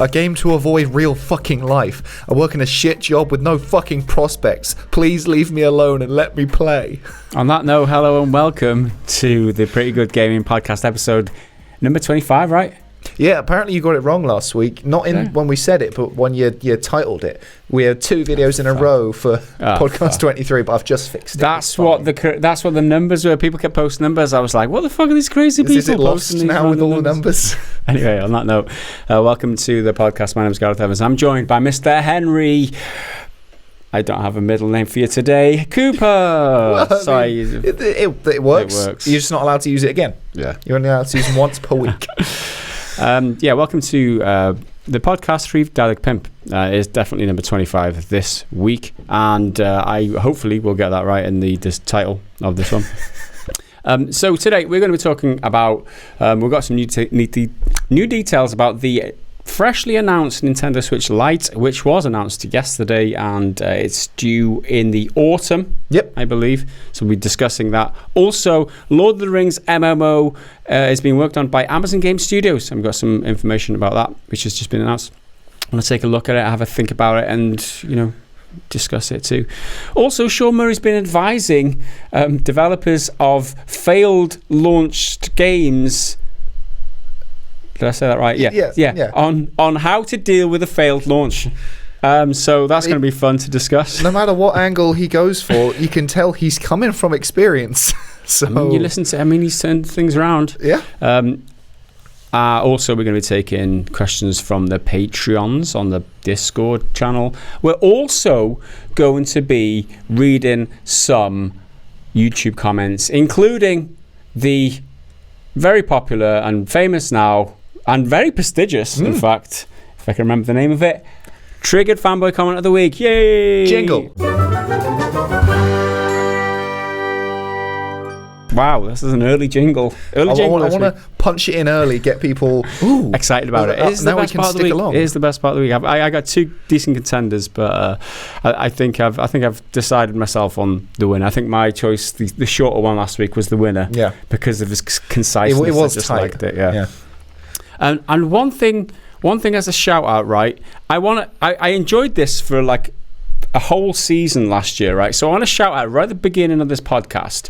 A game to avoid real fucking life. I work in a shit job with no fucking prospects. Please leave me alone and let me play. On that note, hello and welcome to the Pretty Good Gaming Podcast episode number 25, right? Yeah, apparently you got it wrong last week. Not in when we said it, but when you titled it. We had 2 videos in a row for podcast 23, but I've just fixed it. That's what the numbers were. People kept posting numbers. I was like, what the fuck are these crazy people? Is it lost now with all the numbers? Anyway, on that note, welcome to the podcast. My name is Gareth Evans. I'm joined by Mr. Henry. I don't have a middle name for you today. Cooper. Well, sorry. It works. It works. You're just not allowed to use it again. Yeah. You're only allowed to use it once per week. Welcome to the podcast. Reeve Dalek Pimp is definitely number 25 this week, and I hopefully will get that right in this title of this one. So today we're going to be talking about we've got some new details about the freshly announced Nintendo Switch Lite, which was announced yesterday, and it's due in the autumn. Yep, I believe. So we'll be discussing that. Also, Lord of the Rings MMO is being worked on by Amazon Game Studios, and we've got some information about that, which has just been announced. I'm going to take a look at it, have a think about it, and discuss it too. Also, Sean Murray's been advising developers of failed launched games. Did I say that right? Yeah. On how to deal with a failed launch. So that's going to be fun to discuss. No matter what angle he goes for, you can tell he's coming from experience. So you listen to. He's turned things around. Yeah. Also, we're going to be taking questions from the Patreons on the Discord channel. We're also going to be reading some YouTube comments, including the very popular and famous now, and very prestigious, in fact, if I can remember the name of it, Triggered Fanboy Comment of the Week. Yay! Jingle. Wow, this is an early jingle. I want to punch it in early, get people excited about it. It is the best part of the week. It is the best part of the week. I got 2 decent contenders, but I think I've decided myself on the winner. I think my choice, the shorter one last week, was the winner. Yeah, because of his conciseness. It was I just tight. Liked it. Yeah. And one thing as a shout out, right? I enjoyed this for like a whole season last year, right? So I want to shout out right at the beginning of this podcast.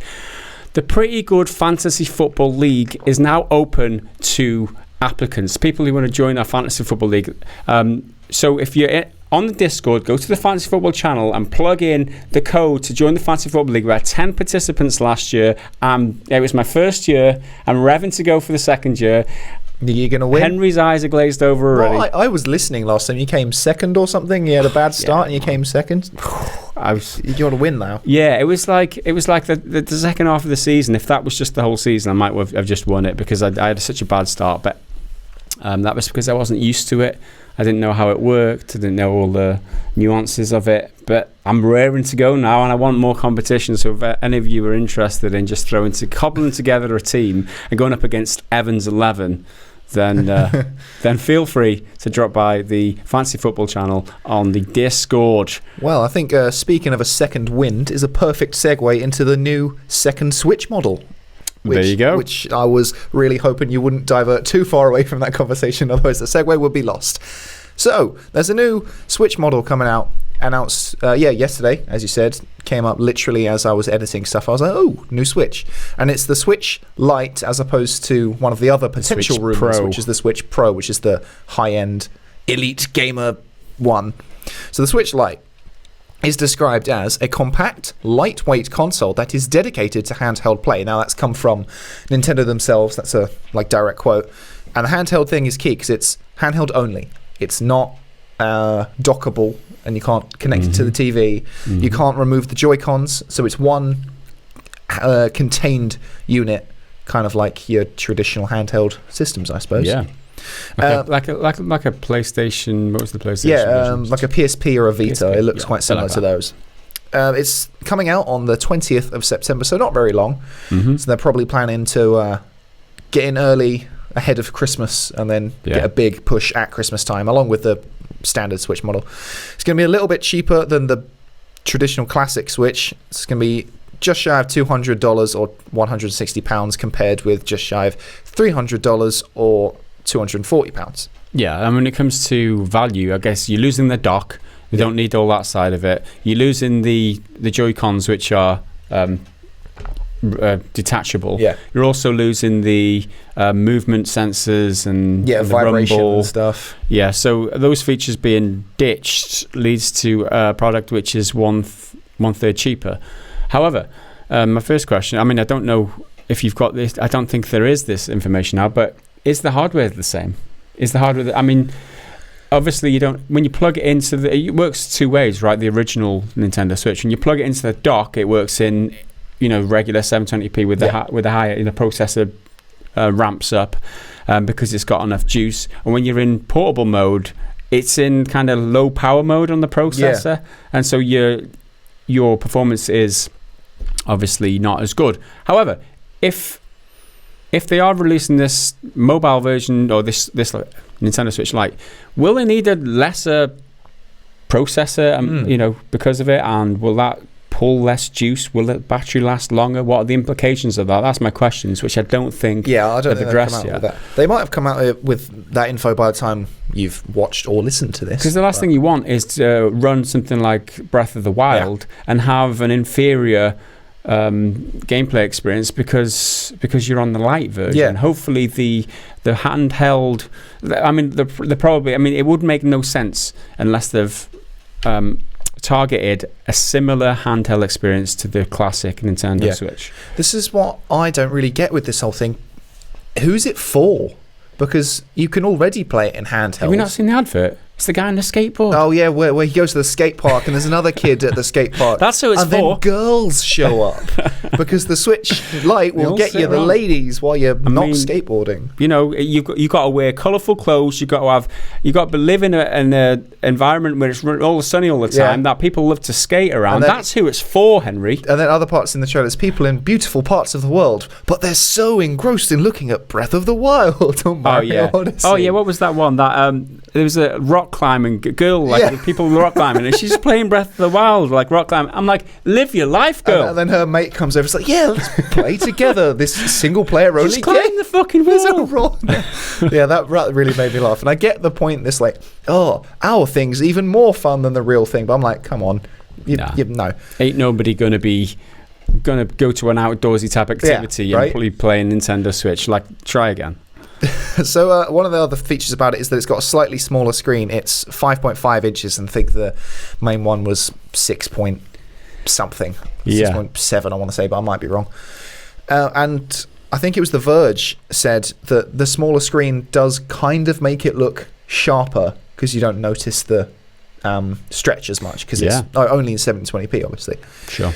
The Pretty Good Fantasy Football League is now open to applicants, people who want to join our Fantasy Football League. So if you're on the Discord, go to the Fantasy Football channel and plug in the code to join the Fantasy Football League. We had 10 participants last year. It was my first year. I'm revving to go for the second year. You're going to win. Henry's eyes are glazed over already. Well, I was listening last time. You came second or something. You had a bad start and you came second. You got to win now. Yeah, it was like the second half of the season. If that was just the whole season, I might have just won it because I had such a bad start. But that was because I wasn't used to it. I didn't know how it worked. I didn't know all the nuances of it. But I'm raring to go now, and I want more competition. So if any of you are interested in just cobbling together a team and going up against Evans 11, then feel free to drop by the Fantasy Football channel on the Discord. Well, I think speaking of a second wind is a perfect segue into the new second Switch model. There you go. Which I was really hoping you wouldn't divert too far away from that conversation, otherwise the segue would be lost. So, there's a new Switch model coming out, announced yesterday, as you said, came up literally as I was editing stuff. I was like, oh, new Switch. And it's the Switch Lite as opposed to one of the other potential rumors, which is the Switch Pro, which is the high-end elite gamer one. So the Switch Lite is described as a compact, lightweight console that is dedicated to handheld play. Now, that's come from Nintendo themselves. That's a direct quote. And the handheld thing is key because it's handheld only. It's not dockable, and you can't connect it to the TV. You can't remove the Joy-Cons, so it's one contained unit, kind of like your traditional handheld systems, I suppose. Yeah. Like a PlayStation. What was the PlayStation? Yeah, like a PSP or a Vita. PSP, it looks quite similar to those. It's coming out on the 20th of September, so not very long. So they're probably planning to get in early ahead of Christmas and then get a big push at Christmas time, along with the standard Switch model. It's going to be a little bit cheaper than the traditional classic Switch. It's going to be just shy of $200 or £160 compared with just shy of $300 or £240. Yeah, and when it comes to value, I guess you're losing the dock. You don't need all that side of it. You're losing the Joy-Cons, which are detachable. Yeah. You're also losing the movement sensors and the vibration rumble and stuff. Yeah, so those features being ditched leads to a product which is one third cheaper. However, my first question, I mean, I don't know if you've got this. I don't think there is this information now, but is the hardware the same? Is the hardware? I mean, obviously you don't. When you plug it into it works two ways, right? The original Nintendo Switch. When you plug it into the dock, it works in regular 720p with the higher processor ramps up because it's got enough juice. And when you're in portable mode, it's in kind of low power mode on the processor, and so your performance is obviously not as good. However, if they are releasing this mobile version or this Nintendo Switch Lite, will they need a lesser processor, because of it, and will that pull less juice? Will the battery last longer? What are the implications of that? That's my questions, which I don't think they've addressed yet. With that. They might have come out with that info by the time you've watched or listened to this. Because the last thing you want is to run something like Breath of the Wild and have an inferior gameplay experience because you're on the Lite version. Yeah. Hopefully the handheld. I mean, the probably. I mean, it would make no sense unless they've targeted a similar handheld experience to the classic Nintendo Switch. This is what I don't really get with this whole thing. Who's it for? Because you can already play it in handheld. Have you not seen the advert? It's the guy on the skateboard. Oh yeah, where he goes to the skate park and there's another kid at the skate park. That's who it's and for. And then girls show up because the Switch Lite will get you the ladies while you're not skateboarding. You've got to wear colourful clothes. You've got to live in an environment where it's all sunny all the time. That people love to skate around. That's who it's for, Henry. And then other parts in the trailer, there's people in beautiful parts of the world, but they're so engrossed in looking at Breath of the Wild. Oh yeah, what was that one? That there was a rock climbing girl, people rock climbing, and she's playing Breath of the Wild, like rock climbing. I'm like, live your life, girl. And then her mate comes over. It's like, let's play together. This single player only. Just climb the fucking wall. That really made me laugh. And I get the point. This our thing's even more fun than the real thing. But I'm like, come on, no. Ain't nobody gonna go to an outdoorsy type activity and play Nintendo Switch. Like, try again. So one of the other features about it is that it's got a slightly smaller screen. It's 5.5 inches, and I think the main one was 6 point something. 6.7 I want to say, but I might be wrong. And I think it was The Verge said that the smaller screen does kind of make it look sharper because you don't notice the stretch as much because it's only in 720p, obviously. Sure.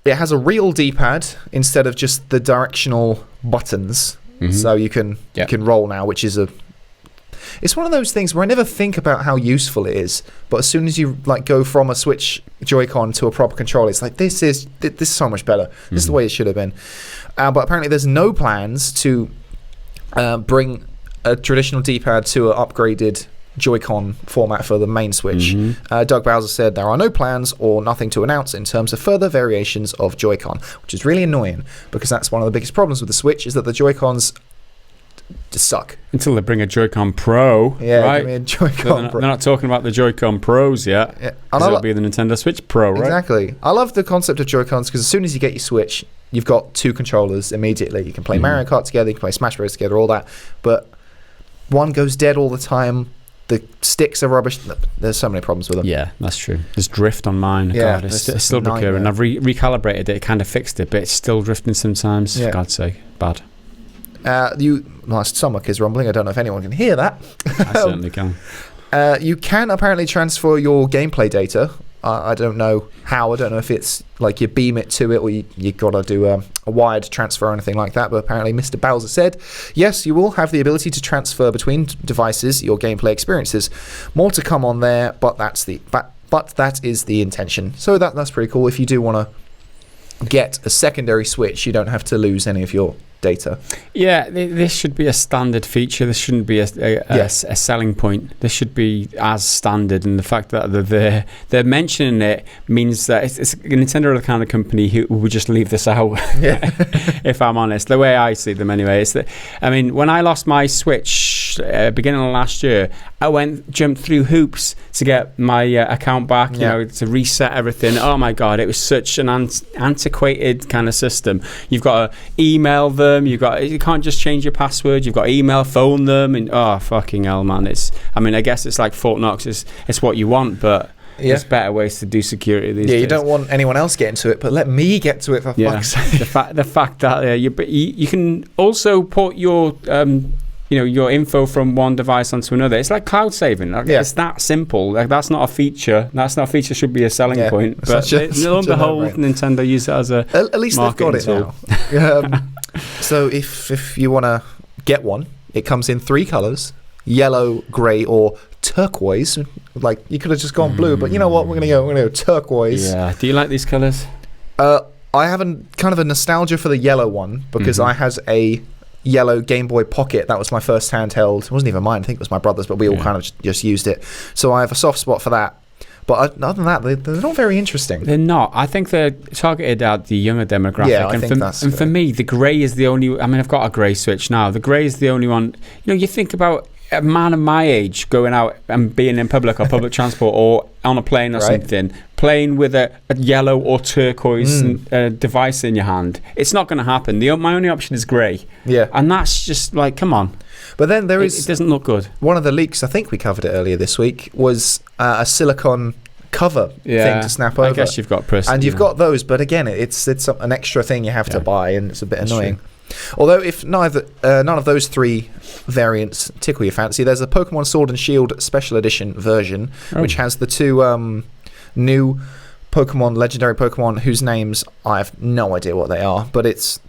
It has a real D-pad instead of just the directional buttons. Mm-hmm. So you can roll now, which is it's one of those things where I never think about how useful it is, but as soon as you go from a Switch Joy-Con to a proper controller, it's like this is so much better. This is the way it should have been. But apparently there's no plans to bring a traditional D-pad to an upgraded Joy-Con format for the main Switch. Doug Bowser said there are no plans or nothing to announce in terms of further variations of Joy-Con, which is really annoying because that's one of the biggest problems with the Switch is that the Joy-Cons just suck. Until they bring a Joy-Con Pro, right? Give me a Joy-Con Pro. They're not talking about the Joy-Con Pros yet. Yeah. It'll be the Nintendo Switch Pro, right? Exactly. I love the concept of Joy-Cons because as soon as you get your Switch, you've got two controllers immediately. You can play Mario Kart together, you can play Smash Bros together, all that. But one goes dead all the time. The sticks are rubbish. There's so many problems with them. Yeah, that's true. There's drift on mine. Yeah, God, it's still recurring. I've recalibrated it. It kind of fixed it, but it's still drifting sometimes. For God's sake, bad. My stomach is rumbling. I don't know if anyone can hear that. I certainly can. You can apparently transfer your gameplay data. I don't know how. I don't know if it's like you beam it to it or you got to do a wired transfer or anything like that. But apparently Mr. Bowser said, yes, you will have the ability to transfer between devices your gameplay experiences. More to come on there, but that is the intention. So that's pretty cool. If you do want to get a secondary Switch, you don't have to lose any of your data. Yeah, this should be a standard feature. This shouldn't be a selling point. This should be as standard. And the fact that they're mentioning it means that it's Nintendo are the kind of company who would just leave this out. Yeah. If I'm honest, the way I see them anyway, is that, I mean, when I lost my Switch beginning of last year, I jumped through hoops to get my account back, you know, to reset everything. Oh my God, it was such an antiquated kind of system. You've got to email them. You can't just change your password. You've got to email, phone them, and oh fucking hell, man! I guess it's like Fort Knox. It's what you want, but there's better ways to do security these days. You don't want anyone else getting to it, but let me get to it for fuck's sake. The fact that you can also put your your info from one device onto another. It's like cloud saving. It's that simple. Like, that's not a feature. Should be a selling point. But lo and behold, Nintendo use it as a at least they've got it tool. Now. So if you want to get one, it comes in 3 colors: yellow, grey, or turquoise. Like, you could have just gone blue, but you know what? We're gonna go turquoise. Yeah. Do you like these colors? I have kind of a nostalgia for the yellow one because I had a yellow Game Boy Pocket. That was my first handheld. It wasn't even mine. I think it was my brother's, but we all kind of just used it. So I have a soft spot for that. But other than that, they're not very interesting. They're not. I think they're targeted at the younger demographic. Yeah, I think that's and for me, the grey is the only... I mean, I've got a grey Switch now. The grey is the only one... You think about a man of my age going out and being in public or public transport or on a plane or something, playing with a yellow or turquoise device in your hand. It's not going to happen. My only option is grey. Yeah. And that's just like, come on. But then it doesn't look good. One of the leaks, I think we covered it earlier this week, was a silicone cover thing to snap over. I guess you've got press. And you've got those, but again, it's an extra thing you have to buy, and it's a bit annoying. True. Although if none of those 3 variants tickle your fancy, there's a Pokemon Sword and Shield Special Edition version, which has the 2 new legendary Pokemon whose names I have no idea what they are, but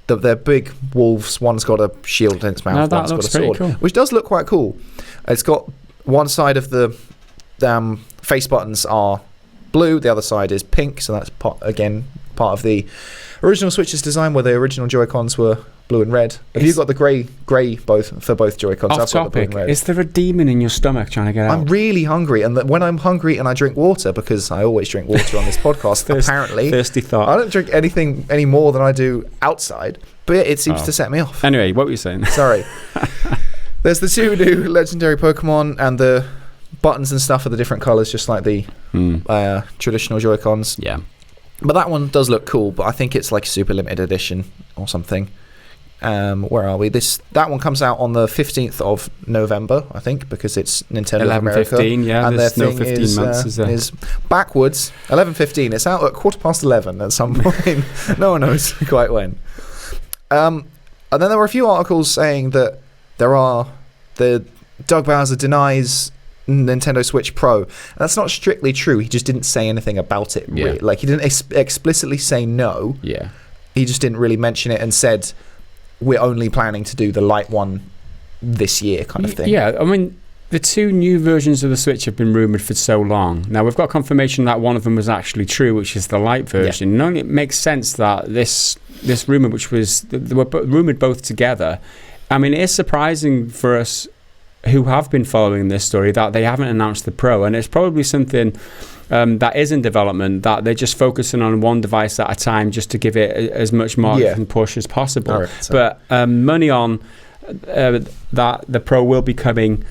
they're big wolves. One's got a shield in its mouth, one's got a sword, which does look quite cool. It's got one side of the face buttons are blue, the other side is pink, so that's part of the original Switch's design, where the original Joy-Cons were blue and red. Have you got the grey both for both Joy-Cons? Off topic, is there a demon in your stomach trying to get out? I'm really hungry, and when I'm hungry and I drink water, because I always drink water on this podcast, apparently thirsty thought. I don't drink anything any more than I do outside, but it seems to set me off. Anyway, what were you saying? Sorry. There's the 2 new legendary Pokemon, and the buttons and stuff are the different colours, just like the traditional Joy-Cons. Yeah. But that one does look cool, but I think it's like a super limited edition or something. Where are we? That one comes out on the 15th of November, I think, because it's Nintendo America. 11:15, yeah. And there's no 15 months, is backwards. 11:15. It's out at 11:15 at some point. No one knows quite when. And then there were a few articles saying that Doug Bowser denies Nintendo Switch Pro. And that's not strictly true. He just didn't say anything about it. Really. Like, he didn't explicitly say no. Yeah. He just didn't really mention it and said, we're only planning to do the Lite one this year, kind of thing. Yeah, I mean, the 2 new versions of the Switch have been rumoured for so long. Now, we've got confirmation that one of them was actually true, which is the Lite version. Yeah. And it makes sense that this rumour, which was... They were rumoured both together. I mean, it is surprising for us who have been following this story that they haven't announced the Pro. And it's probably something... that is in development, that they're just focusing on one device at a time just to give it as much marketing push as possible. But money on that the Pro will be coming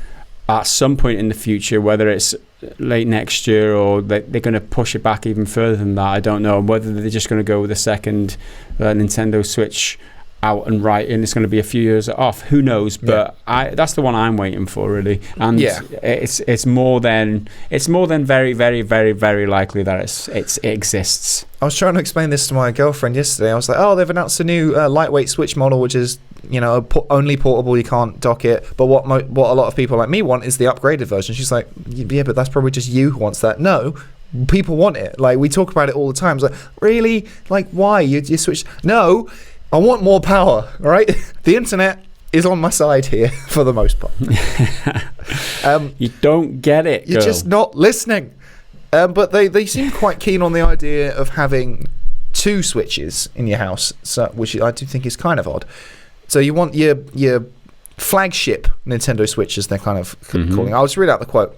at some point in the future, whether it's late next year or they're going to push it back even further than that. I don't know. Whether they're just going to go with a second Nintendo Switch out and right, and it's going to be a few years off. Who knows? But that's the one I'm waiting for, really. And it's more than very, very, very, very likely that it exists. I was trying to explain this to my girlfriend yesterday. I was like, "Oh, they've announced a new lightweight Switch model, which is only portable. You can't dock it. But what a lot of people like me want is the upgraded version." She's like, "Yeah, but that's probably just you who wants that." No. People want it. Like, we talk about it all the time. It's like, really? Like, why? You switch? No. I want more power, all right? The internet is on my side here for the most part. You don't get it, You're just not listening. But they seem quite keen on the idea of having 2 switches in your house, which I do think is kind of odd. So you want your flagship Nintendo Switch, as they're kind of calling. I'll just read out the quote.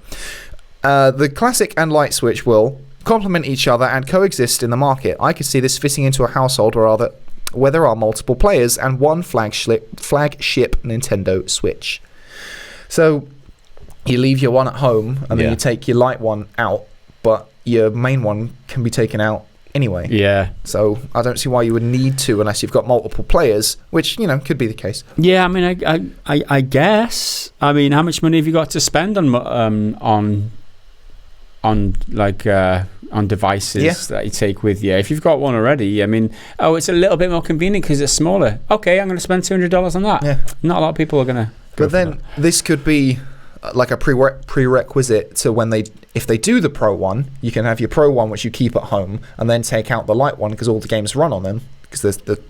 The classic and Lite Switch will complement each other and coexist in the market. I could see this fitting into a household where there are multiple players and one flagship Nintendo Switch. So you leave your one at home and then you take your Lite one out, but your main one can be taken out anyway. Yeah. So I don't see why you would need to unless you've got multiple players, which, could be the case. Yeah, I mean, I guess. I mean, how much money have you got to spend on devices that you take with you? If you've got one already, I mean, it's a little bit more convenient because it's smaller. Okay, I'm going to spend $200 on that. Yeah. Not a lot of people are going to. But then this could be like a prerequisite to if they do the Pro one, you can have your Pro one which you keep at home and then take out the Lite one because all the games run on them because the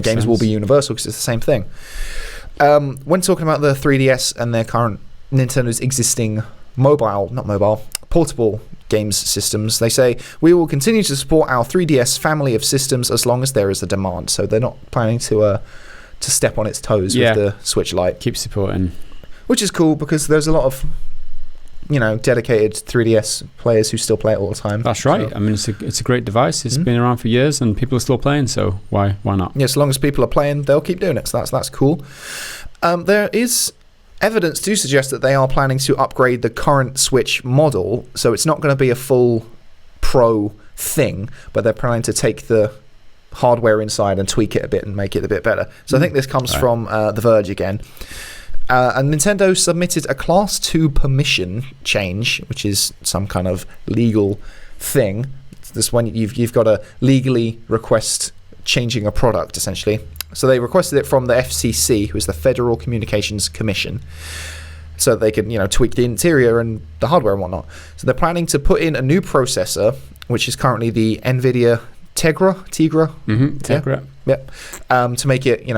games will be universal because it's the same thing. When talking about the 3DS and their current Nintendo's existing portable games systems, they say we will continue to support our 3DS family of systems as long as there is a demand. So they're not planning to step on its toes with the Switch Lite. Keep supporting. Which is cool because there's a lot of, dedicated 3DS players who still play it all the time. That's right. So, I mean, it's a great device. It's been around for years and people are still playing. So why not? Yeah, as long as people are playing, they'll keep doing it. So that's cool. There is evidence to suggest that they are planning to upgrade the current Switch model. So it's not going to be a full Pro thing, but they're planning to take the hardware inside and tweak it a bit and make it a bit better. So I think this comes from The Verge again. And Nintendo submitted a Class 2 permission change, which is some kind of legal thing. This one you've got to legally request changing a product, essentially. So they requested it from the FCC, who is the Federal Communications Commission, so that they could, tweak the interior and the hardware and whatnot. So they're planning to put in a new processor, which is currently the NVIDIA Tegra. Tegra. Yeah. To make it,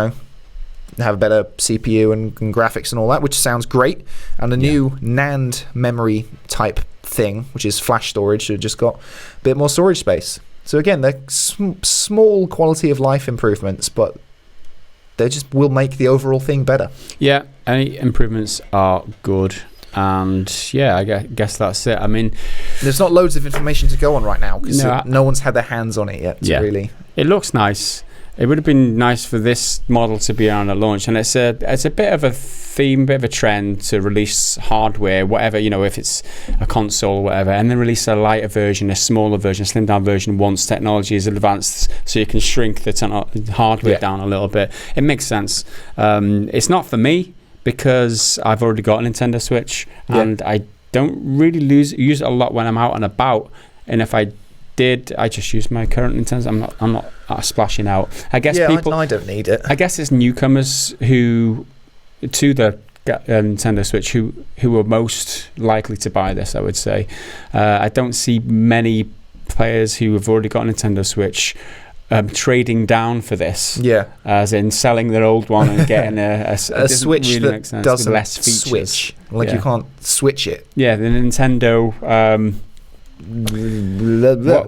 have a better CPU and graphics and all that, which sounds great. And a new NAND memory type thing, which is flash storage, so just got a bit more storage space. So again, they're small quality of life improvements, but they just will make the overall thing better. Yeah, any improvements are good. And I guess that's it. I mean, there's not loads of information to go on right now because no one's had their hands on it yet. Really, it looks nice. It would have been nice for this model to be on a launch, and it's a bit of a theme, bit of a trend to release hardware, whatever, if it's a console or whatever, and then release a lighter version, a smaller version, a slimmed down version once technology is advanced, so you can shrink the hardware down a little bit. It makes sense. It's not for me because I've already got a Nintendo Switch, and I don't really use it a lot when I'm out and about, and if I did, I just use my current Nintendo. I'm not splashing out. I guess people. I don't need it. I guess it's newcomers to the Nintendo Switch who are most likely to buy this. I would say. I don't see many players who have already got a Nintendo Switch trading down for this. Yeah. As in selling their old one and getting a Switch really that doesn't less features. Switch. You can't switch it. Yeah, the Nintendo.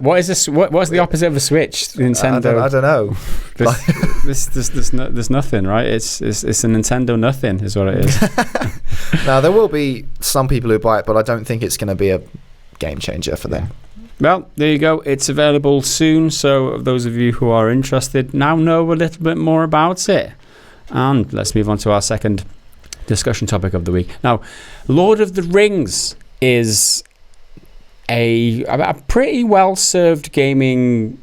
What is this? What's the opposite of a Switch? Nintendo. I don't know. There's nothing, right? It's a Nintendo nothing, is what it is. Now there will be some people who buy it, but I don't think it's going to be a game changer for them. Well, there you go. It's available soon, so those of you who are interested now know a little bit more about it. And let's move on to our second discussion topic of the week. Now, Lord of the Rings is a pretty well-served gaming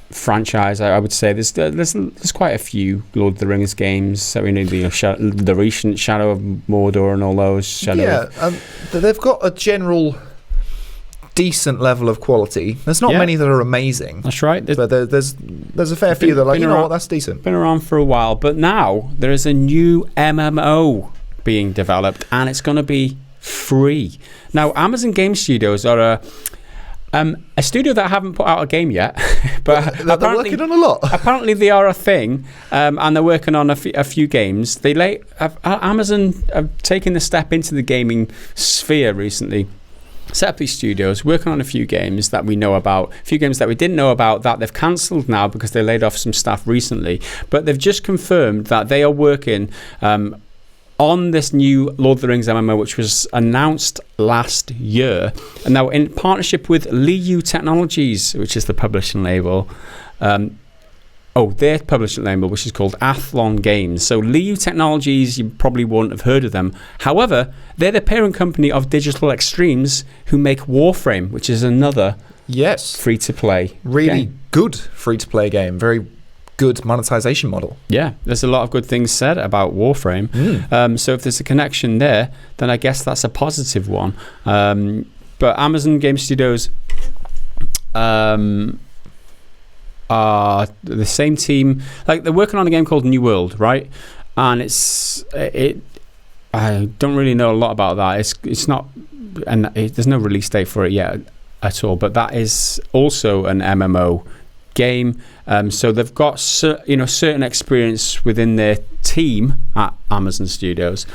franchise, I would say. There's quite a few Lord of the Rings games. So we know the recent Shadow of Mordor and all those. They've got a general decent level of quality. There's not many that are amazing. That's right. But there's a fair few that are like, what, that's decent. Been around for a while, but now there is a new MMO being developed, and it's going to be free. Now, Amazon Game Studios are a studio that haven't put out a game yet, but they're working on a lot. Apparently, they are a thing, and they're working on a few games. Amazon have taken a step into the gaming sphere recently, set up these studios, working on a few games that we know about, a few games that we didn't know about that they've cancelled now because they laid off some staff recently. But they've just confirmed that they are working on this new Lord of the Rings MMO, which was announced last year. And now in partnership with Lite Technologies, which is the publishing label, their publishing label, which is called Athlon Games. So Lite Technologies, you probably wouldn't have heard of them. However, they're the parent company of Digital Extremes, who make Warframe, which is another free-to-play really game. Good free-to-play game. Very good monetization model. Yeah, there's a lot of good things said about Warframe. So if there's a connection there, then I guess that's a positive one. But Amazon Game Studios are the same team. Like, they're working on a game called New World, right? And I don't really know a lot about that. It's not, and there's no release date for it yet at all. But that is also an MMO game. So they've got certain experience within their team at Amazon Studios.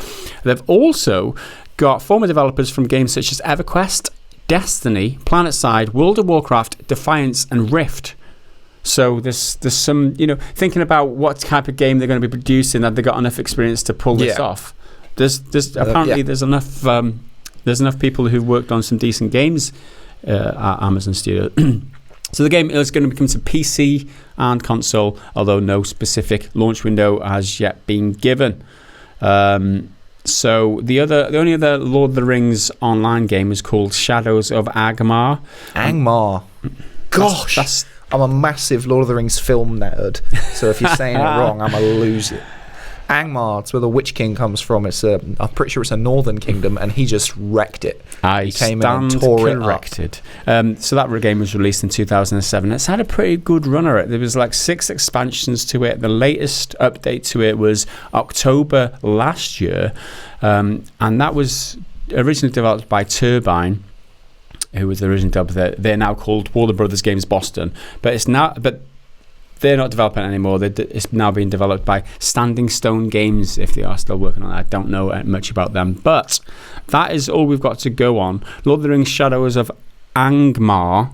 They've also got former developers from games such as EverQuest, Destiny, PlanetSide, World of Warcraft, Defiance, and Rift. So there's some, thinking about what type of game they're going to be producing, that they got enough experience to pull this off. There's apparently there's enough people who've worked on some decent games at Amazon Studios. So the game is going to come to PC and console, although no specific launch window has yet been given. So the only other Lord of the Rings online game is called Shadows of Angmar. Angmar. Gosh. I'm a massive Lord of the Rings film nerd, so if you're saying it wrong, I'm going to lose it. Angmar, it's where the Witch King comes from. I'm pretty sure it's a northern kingdom, and he just wrecked it. He came in and tore it up. So that game was released in 2007. It's had a pretty good run at it. There was like 6 expansions to it. The latest update to it was October last year, and that was originally developed by Turbine, who was the original developer. They're now called Warner Brothers Games Boston, but they're not developing it anymore. It's now being developed by Standing Stone Games, if they are still working on it. I don't know much about them, but that is all we've got to go on. Lord of the Rings Shadows of Angmar,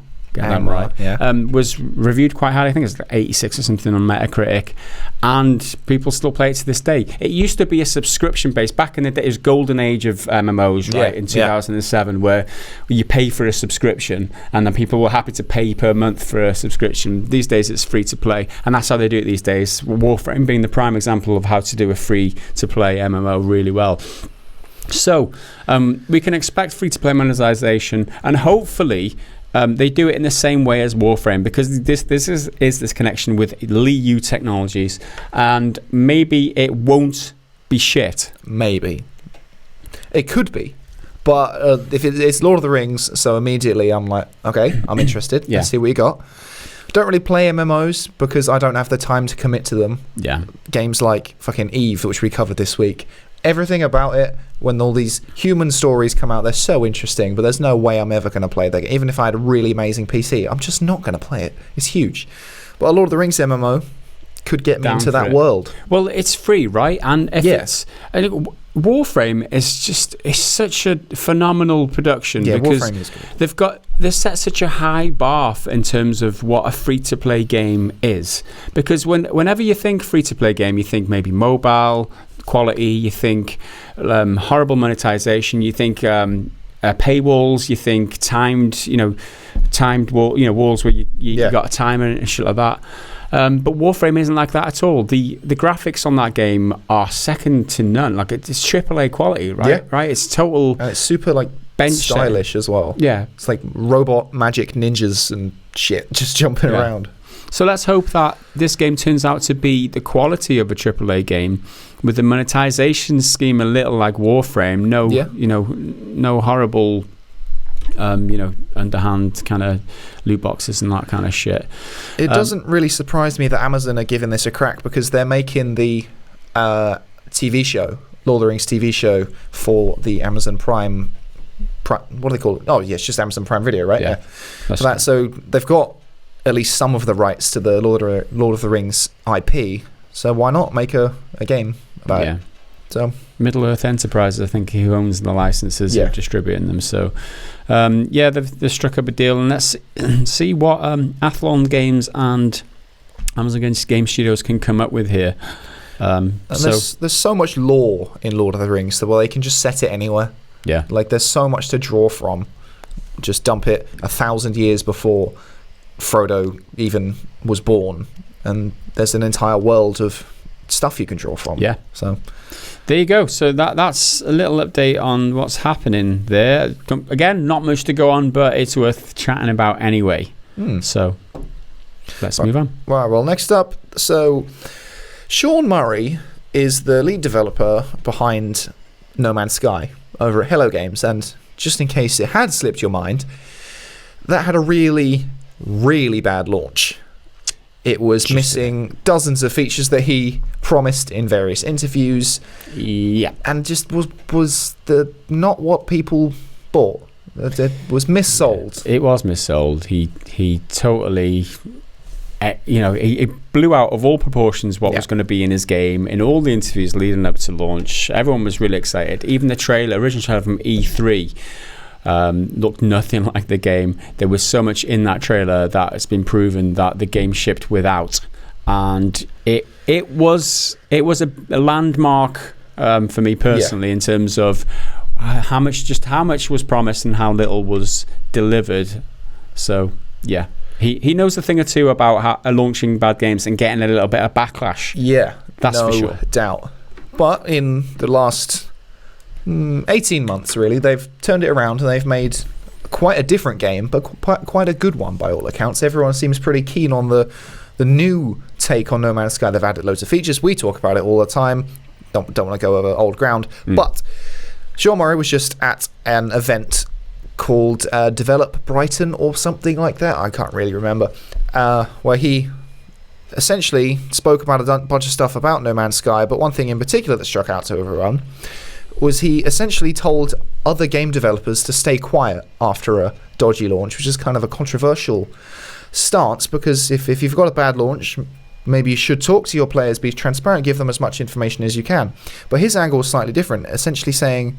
was reviewed quite highly. I think it's like 86 or something on Metacritic, and people still play it to this day. It used to be a subscription base back in the day. It was golden age of MMOs, right? In 2007, where you pay for a subscription, and then people were happy to pay per month for a subscription. These days it's free to play, and that's how they do it these days. Warframe being the prime example of how to do a free to play MMO really well. So we can expect free to play monetization, and hopefully they do it in the same way as Warframe, because this is this connection with Lite Technologies, and maybe it won't be shit. Maybe it could be, but if it's Lord of the Rings, so immediately I'm like, okay, I'm interested. Let's see what you got. Don't really play MMOs because I don't have the time to commit to them. Games like fucking Eve, which we covered this week, everything about it, when all these human stories come out, they're so interesting, but there's no way I'm ever going to play that. Even if I had a really amazing PC, I'm just not going to play it. It's huge. But a Lord of the Rings MMO could get me into that world. Well, it's free, right? And if Warframe is such a phenomenal production, because Warframe is good. They've set such a high bar in terms of what a free-to-play game is. Because whenever you think free-to-play game, you think maybe mobile quality, you think horrible monetization, you think paywalls, you think timed walls where you got a timer and shit like that. But Warframe isn't like that at all. The graphics on that game are second to none. Like, it's AAA quality, right? Yeah. Right. It's total. And it's super stylish as well. Yeah. It's like robot magic ninjas and shit just jumping around. So let's hope that this game turns out to be the quality of a AAA game, with the monetization scheme a little like Warframe. No horrible, underhand kind of loot boxes and that kind of shit. It doesn't really surprise me that Amazon are giving this a crack, because they're making the TV show, Lord of the Rings TV show, for the Amazon Prime. What do they call it? Oh, yeah, it's just Amazon Prime Video, right? Yeah. So they've got at least some of the rights to the Lord of the Rings IP. So why not make a game about it? So Middle Earth Enterprises, I think, who owns the licenses, Yeah. are distributing them. So, they've struck up a deal, and let's see what Athlon Games and Amazon Game Studios can come up with here. And there's so much lore in Lord of the Rings that they can just set it anywhere. Yeah. Like there's so much to draw from. Just dump it 1,000 years before Frodo even was born, and there's an entire world of stuff you can draw from. Yeah. So there you go. So that's a little update on what's happening there. Again, not much to go on, but it's worth chatting about anyway. So let's move on. Right, well, next up, so Sean Murray is the lead developer behind No Man's Sky over at Hello Games, and just in case it had slipped your mind, that had a really, really bad launch. It was missing dozens of features that he promised in various interviews. Yeah. And just was not what people bought. It was missold. It was missold. He totally, it blew out of all proportions what was going to be in his game. In all the interviews leading up to launch, everyone was really excited. Even the original trailer from E3, looked nothing like the game. There was so much in that trailer that it's been proven that the game shipped without, and it was a landmark for me personally in terms of how much was promised and how little was delivered. So yeah, he knows a thing or two about launching bad games and getting a little bit of backlash. Yeah, that's for sure. No doubt. But in the last 18 months, really, they've turned it around and they've made quite a different game, but quite a good one by all accounts. Everyone seems pretty keen on the new take on No Man's Sky. They've added loads of features. We talk about it all the time. Don't want to go over old ground. But Sean Murray was just at an event called Develop Brighton or something like that. I can't really remember. Where he essentially spoke about a bunch of stuff about No Man's Sky, but one thing in particular that struck out to everyone was he essentially told other game developers to stay quiet after a dodgy launch, which is kind of a controversial stance, because if you've got a bad launch, maybe you should talk to your players, be transparent, give them as much information as you can. But his angle was slightly different, essentially saying,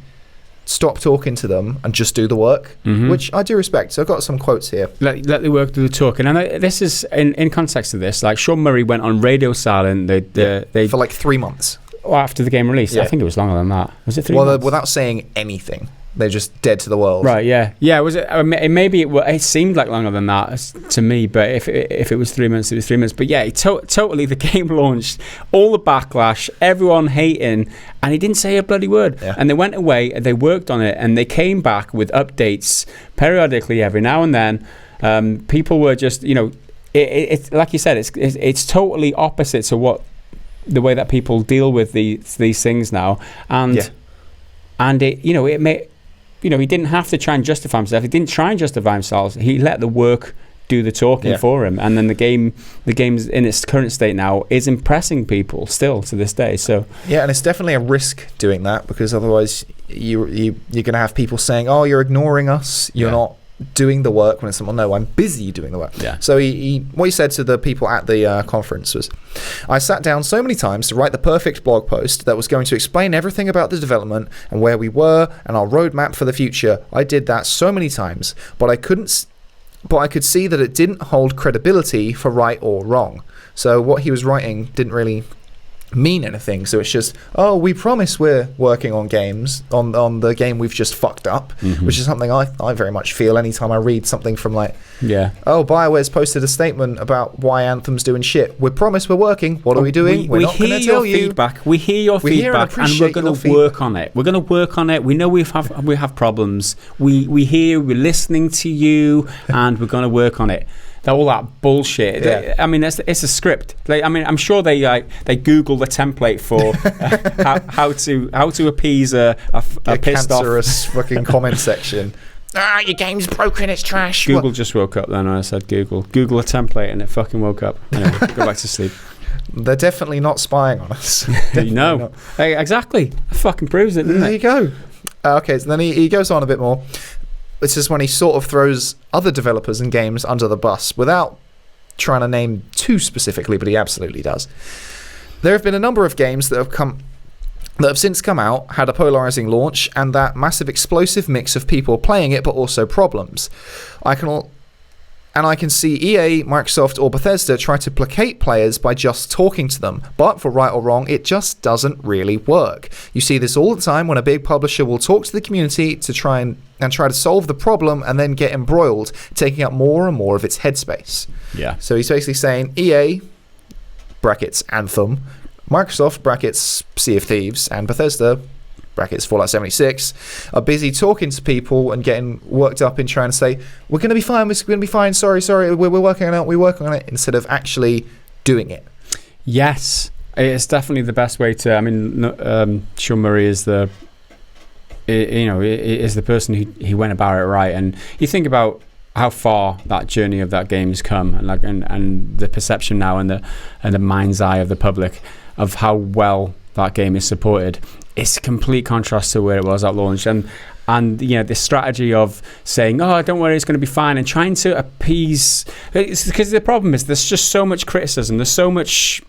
stop talking to them and just do the work, which I do respect. So I've got some quotes here. Let the work do the talking. And this is, in context of this, like Sean Murray went on radio silent for like 3 months. After the game released. I think it was longer than that. Was it 3 months? Without saying anything. They're just dead to the world. Right, yeah. Yeah, was it? Maybe it seemed like longer than that to me, but if it was 3 months, it was 3 months. But yeah, totally the game launched, all the backlash, everyone hating, and he didn't say a bloody word. Yeah. And they went away, and they worked on it, and they came back with updates periodically every now and then. People were just, it's like you said, it's totally opposite to the way that people deal with these things now, and it may, he didn't have to try and justify himself. He didn't try and justify himself. He let the work do the talking for him, and then the game's in its current state now is impressing people still to this day. So yeah, and it's definitely a risk doing that, because otherwise you're going to have people saying, "Oh, you're ignoring us. You're not doing the work," when it's someone, no, I'm busy doing the work. Yeah. So what he said to the people at the conference was, I sat down so many times to write the perfect blog post that was going to explain everything about the development and where we were and our roadmap for the future. I did that so many times, but I could see that it didn't hold credibility for right or wrong. So what he was writing didn't really mean anything. So it's just, oh, we promise we're working on games on the game we've just fucked up, which is something I very much feel anytime I read something from like, BioWare's posted a statement about why Anthem's doing shit. We promise we're working. What are we doing? We're not going to tell you. Feedback. We hear your feedback, and we're going to work on it. We're going to work on it. We know we have problems. We hear. We're listening to you, and we're going to work on it. All that bullshit. Yeah. I mean, it's a script. I'm sure they Google the template for how to appease a pissed cancerous fucking comment section. Your game's broken. It's trash. Google just woke up then when I said Google a template, and it fucking woke up. Anyway, go back to sleep. They're definitely not spying on us. No, exactly. It fucking proves it, doesn't it? There you go. Okay, so then he goes on a bit more. This is when he sort of throws other developers and games under the bus without trying to name too specifically, but he absolutely does. There have been a number of games that have come that have since come out, had a polarizing launch, and that massive explosive mix of people playing it, but also problems. I can see EA, Microsoft, or Bethesda try to placate players by just talking to them, but for right or wrong, it just doesn't really work. You see this all the time when a big publisher will talk to the community to try to solve the problem and then get embroiled, taking up more and more of its headspace. Yeah. So he's basically saying EA, brackets Anthem, Microsoft, brackets Sea of Thieves, and Bethesda, brackets Fallout 76, are busy talking to people and getting worked up in trying to say, we're going to be fine, sorry, we're working on it, instead of actually doing it. Yes, it's definitely the best way to, I mean, Sean Murray is the, is the person who went about it right, and you think about how far that journey of that game has come, and the perception now and the mind's eye of the public of how well that game is supported. It's a complete contrast to where it was at launch, and the strategy of saying, "Oh, don't worry, it's going to be fine," and trying to appease. It's because the problem is there's just so much criticism, there's so much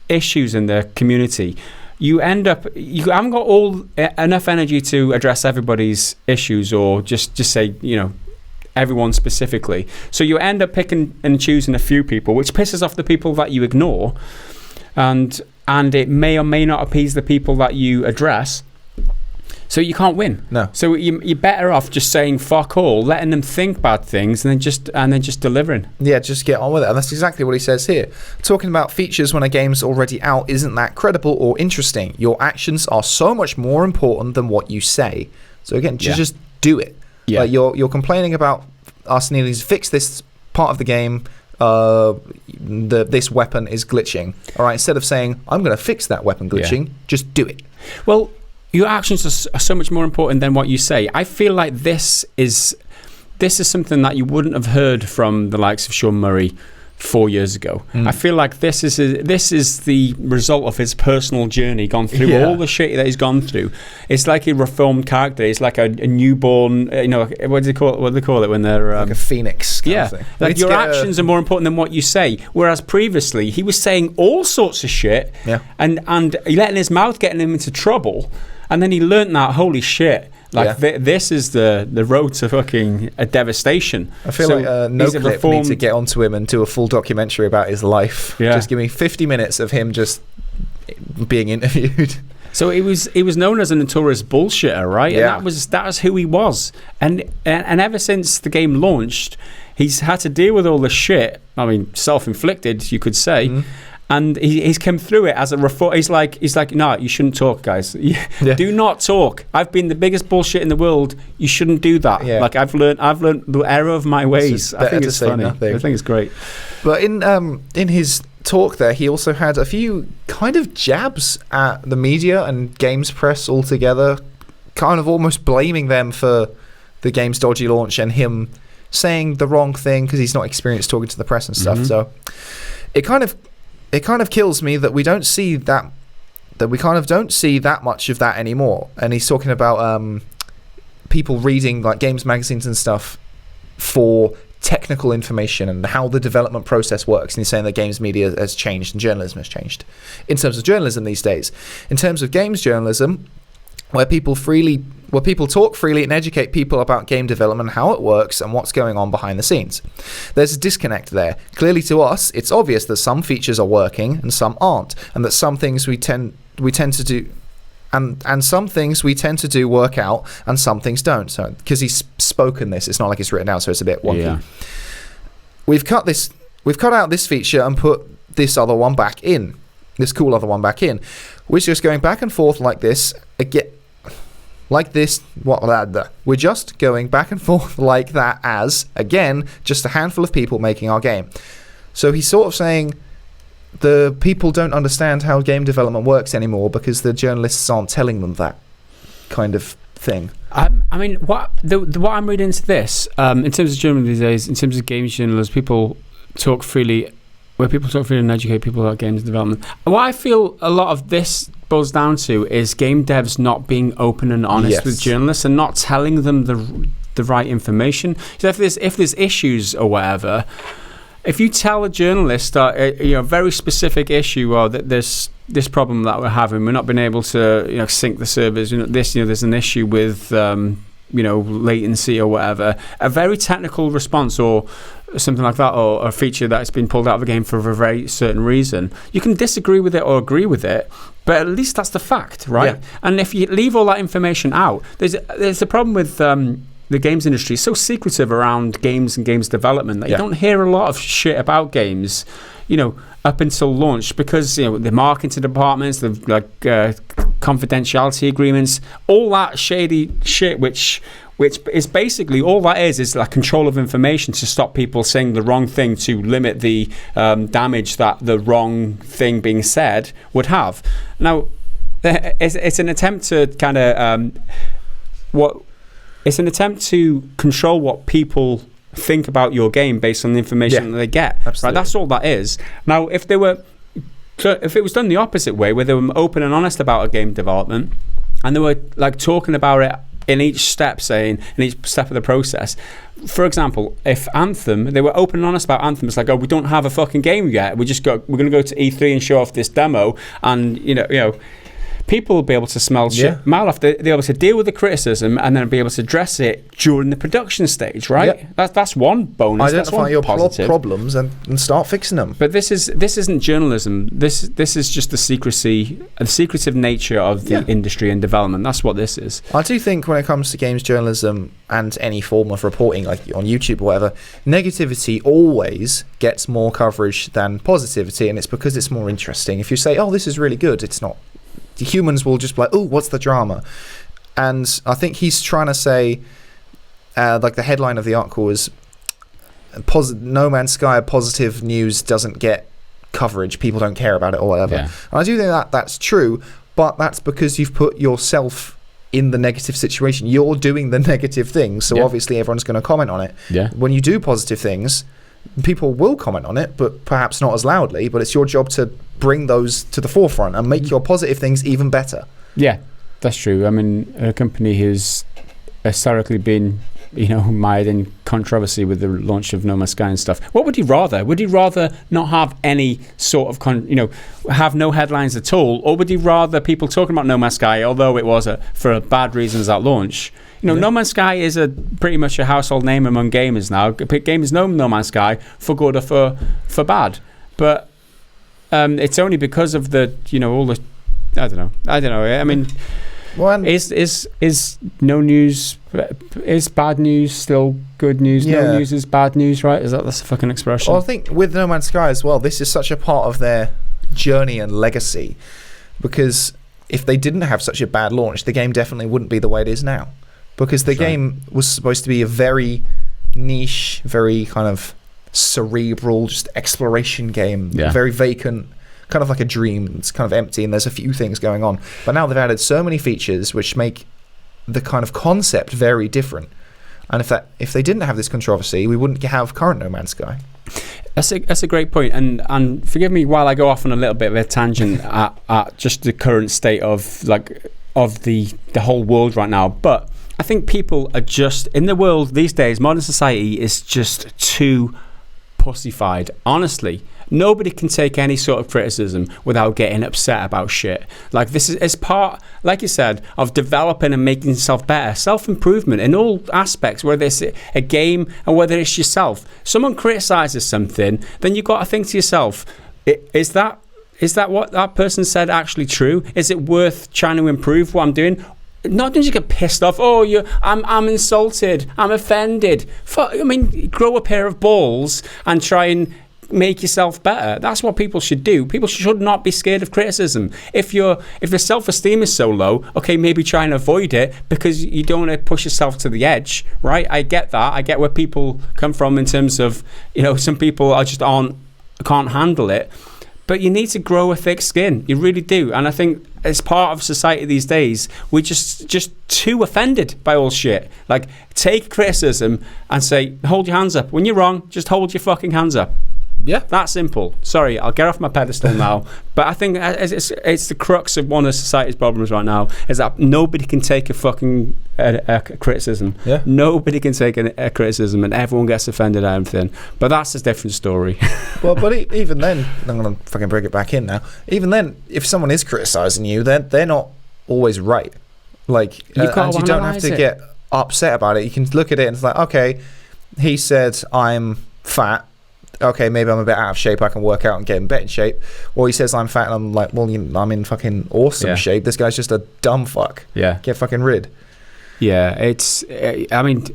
issues in the community. You haven't got enough energy to address everybody's issues, or just say everyone specifically. So you end up picking and choosing a few people, which pisses off the people that you ignore, and it may or may not appease the people that you address. So you can't win. No. So you're better off just saying fuck all, letting them think bad things, and then just delivering. Yeah, just get on with it. And that's exactly what he says here. Talking about features when a game's already out isn't that credible or interesting. Your actions are so much more important than what you say. So again, just do it. Yeah. Like you're complaining about us needing to fix this part of the game. This weapon is glitching. All right, instead of saying I'm going to fix that weapon glitching, just do it. Well, your actions are so much more important than what you say. I feel like this is something that you wouldn't have heard from the likes of Sean Murray 4 years ago. I feel like this is the result of his personal journey, gone through all the shit that he's gone through. It's like a reformed character. It's like a newborn. What do they call it when they're like a phoenix? Kind of thing. Like your actions are more important than what you say. Whereas previously he was saying all sorts of shit, and letting his mouth getting him into trouble, and then he learnt that holy shit. This is the road to fucking a devastation. I feel like NoClip need to get onto him and do a full documentary about his life. Yeah. Just give me 50 minutes of him just being interviewed. So he was known as a notorious bullshitter, right? Yeah. And that was who he was. And ever since the game launched, he's had to deal with all the shit. I mean, self-inflicted, you could say. Mm-hmm. And he's come through it as a reform. He's like, no, you shouldn't talk, guys. Do not talk. I've been the biggest bullshit in the world. You shouldn't do that. Yeah. Like I've learned the error of my ways. I think it's funny. Nothing. I think it's great. But in his talk there, he also had a few kind of jabs at the media and games press altogether, kind of almost blaming them for the game's dodgy launch and him saying the wrong thing because he's not experienced talking to the press and stuff. Mm-hmm. So it kind of kills me that we don't see that we kind of don't see that much of that anymore. And he's talking about people reading like games magazines and stuff for technical information and how the development process works. And he's saying that games media has changed and journalism has changed. In terms of journalism these days, in terms of games journalism, where people talk freely and educate people about game development, how it works, and what's going on behind the scenes. There's a disconnect there. Clearly to us, it's obvious that some features are working and some aren't, and that some things we tend to do and some things we tend to do work out and some things don't. So because he's spoken this, it's not like it's written out, so it's a bit wonky. Yeah. We've cut out this feature and put this other one back in. This cool other one back in. We're just going back and forth like this again. Like this, we're just going back and forth like that as, again, just a handful of people making our game. So he's sort of saying the people don't understand how game development works anymore because the journalists aren't telling them that kind of thing. I mean, what I'm reading into this, in terms of journalism these days, in terms of games journalists, people talk freely and educate people about games development. What I feel a lot of this boils down to is game devs not being open and honest with journalists and not telling them the right information. So if there's issues or whatever, if you tell a journalist that a very specific issue, or that there's this problem that we're having, we're not being able to sync the servers, there's an issue with latency or whatever, a very technical response or something like that, or a feature that's been pulled out of a game for a very certain reason, you can disagree with it or agree with it, but at least that's the fact, right? Yeah. And if you leave all that information out, there's a problem with the games industry. It's so secretive around games and games development that you don't hear a lot of shit about games, up until launch, because the marketing departments, the confidentiality agreements, all that shady shit, which is basically all that is like control of information to stop people saying the wrong thing, to limit the damage that the wrong thing being said would have. Now, it's an attempt to kind of it's an attempt to control what people think about your game based on the information that they get. Absolutely. Right? That's all that is. Now, if it was done the opposite way, where they were open and honest about a game development, and they were talking about it in each step, saying in each step of the process. For example, if Anthem, they were open and honest about Anthem. It's like, we don't have a fucking game yet. We're going to go to E3 and show off this demo, and people will be able to smell shit mile off. They'll be able to deal with the criticism and then be able to address it during the production stage, right? Yeah. That's one bonus. Identify your problems and start fixing them. But this isn't journalism. This is just the secretive nature of the industry and development. That's what this is. I do think when it comes to games journalism and any form of reporting, like on YouTube or whatever, negativity always gets more coverage than positivity, and it's because it's more interesting. If you say, "Oh, this is really good," it's not. The humans will just be like, "Oh, what's the drama?" And I think he's trying to say, the headline of the article was, "No Man's Sky positive news doesn't get coverage. People don't care about it or whatever." Yeah. And I do think that's true, but that's because you've put yourself in the negative situation. You're doing the negative thing, so obviously everyone's going to comment on it. Yeah. When you do positive things, people will comment on it, but perhaps not as loudly, but it's your job to bring those to the forefront and make your positive things even better. Yeah, that's true. I mean, a company who's historically been, mired in controversy with the launch of No Man's Sky and stuff. What would he rather? Would he rather not have any sort of, have no headlines at all? Or would he rather people talking about No Man's Sky, although it was for bad reasons at launch? No Man's Sky is pretty much a household name among gamers now. Gamers know No Man's Sky for good or for bad. But it's only because of the, all the, I don't know. I mean, is no news, is bad news still good news? Yeah. No news is bad news, right? That's a fucking expression? Well, I think with No Man's Sky as well, this is such a part of their journey and legacy, because if they didn't have such a bad launch, the game definitely wouldn't be the way it is now. Because the game was supposed to be a very niche, very kind of cerebral, just exploration game, very vacant, kind of like a dream. It's kind of empty, and there's a few things going on. But now they've added so many features which make the kind of concept very different. And if they didn't have this controversy, we wouldn't have current No Man's Sky. That's a great point, and forgive me while I go off on a little bit of a tangent at just the current state of the whole world right now, but I think people are just, in the world these days, modern society is just too pussified. Honestly, nobody can take any sort of criticism without getting upset about shit. Like, this is part, like you said, of developing and making yourself better. Self-improvement in all aspects, whether it's a game or whether it's yourself. Someone criticizes something, then you've got to think to yourself, is that what that person said actually true? Is it worth trying to improve what I'm doing? Not just get pissed off. I'm insulted. I'm offended. Grow a pair of balls and try and make yourself better. That's what people should do. People should not be scared of criticism. If your self-esteem is so low, okay, maybe try and avoid it because you don't want to push yourself to the edge, right? I get that. I get where people come from in terms of, some people can't handle it. But you need to grow a thick skin. You really do. And I think as part of society these days, we're just too offended by all shit. Like, take criticism and say, hold your hands up. When you're wrong, just hold your fucking hands up. Yeah. That simple. Sorry, I'll get off my pedestal now. But I think it's the crux of one of society's problems right now, is that nobody can take a fucking a criticism. Yeah. Nobody can take a criticism, and everyone gets offended at everything. But that's a different story. Well, but even then, I'm going to fucking bring it back in now. Even then, if someone is criticising you, they're not always right. Like, and you don't have to get upset about it. You can look at it and it's like, okay, he said I'm fat. Okay, maybe I'm a bit out of shape. I can work out and get in better shape. Or he says I'm fat, and I'm like, well, I'm in fucking awesome shape. This guy's just a dumb fuck. Yeah. Get fucking rid. Yeah, I mean,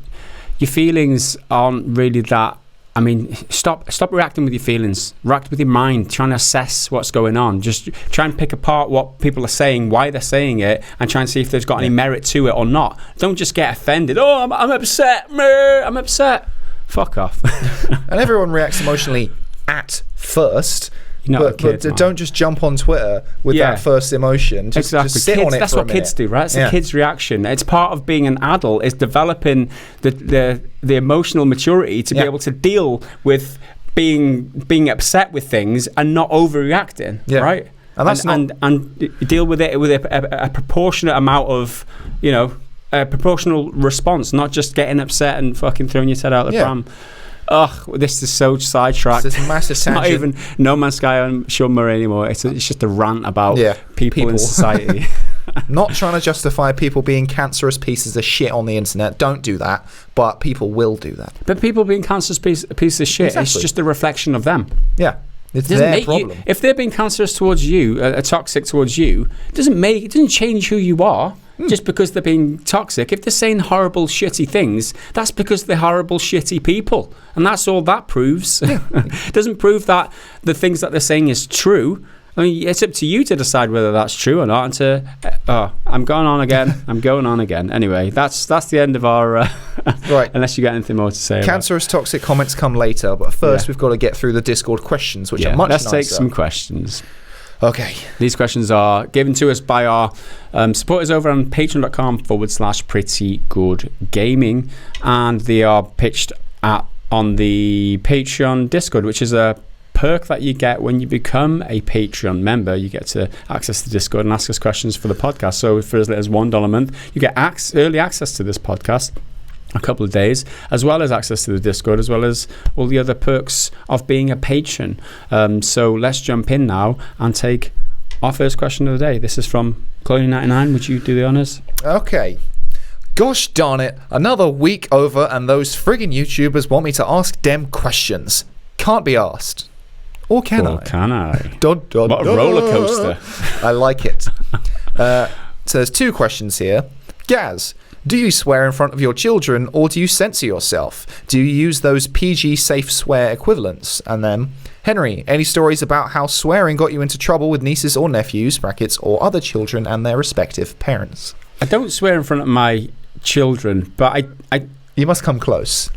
your feelings aren't really that. I mean, stop reacting with your feelings. React with your mind, trying to assess what's going on. Just try and pick apart what people are saying, why they're saying it, and try and see if there's got any merit to it or not. Don't just get offended. Oh, I'm upset. I'm upset. Fuck off. And everyone reacts emotionally at first. But don't just jump on Twitter with that first emotion. Just sit on it that's for a what minute. kids do, right? It's a kid's reaction. It's part of being an adult, is developing the emotional maturity to be able to deal with being upset with things and not overreacting, right? And that's and deal with it with a proportionate amount of, a proportional response, not just getting upset and fucking throwing your head out the pram. Ugh, this is so sidetracked. It's massive it's not even No Man's Sky on Sean Murray anymore. It's just a rant about people in society. Not trying to justify people being cancerous pieces of shit on the internet. Don't do that. But people will do that. But people being cancerous pieces of shit, it's just a reflection of them. Yeah. It's their problem. If they're being cancerous towards you, toxic towards you, it doesn't change who you are. Just because they're being toxic. If they're saying horrible, shitty things, that's because they're horrible, shitty people. And that's all that proves. It doesn't prove that the things that they're saying is true. I mean, it's up to you to decide whether that's true or not. And I'm going on again. Anyway, that's the end of our... right. Unless you got anything more to say. Cancerous, toxic comments come later. But first, we've got to get through the Discord questions, which are much nicer. Let's take some questions. Okay. These questions are given to us by our supporters over on patreon.com/prettygoodgaming, and they are pitched on the Patreon Discord, which is a perk that you get when you become a Patreon member. You get to access the Discord and ask us questions for the podcast. So for as little as $1 a month, you get early access to this podcast, a couple of days, as well as access to the Discord, as well as all the other perks of being a patron. So let's jump in now and take our first question of the day. This is from Chloe99. Would you do the honors? Okay. Gosh darn it, another week over and those friggin' YouTubers want me to ask them questions. Can't be asked. Or can I? Can I? What a roller coaster. I like it. So there's two questions here. Gaz, do you swear in front of your children, or do you censor yourself? Do you use those PG safe swear equivalents? And then, Henry, any stories about how swearing got you into trouble with nieces or nephews, brackets, or other children and their respective parents? I don't swear in front of my children, but I you must come close.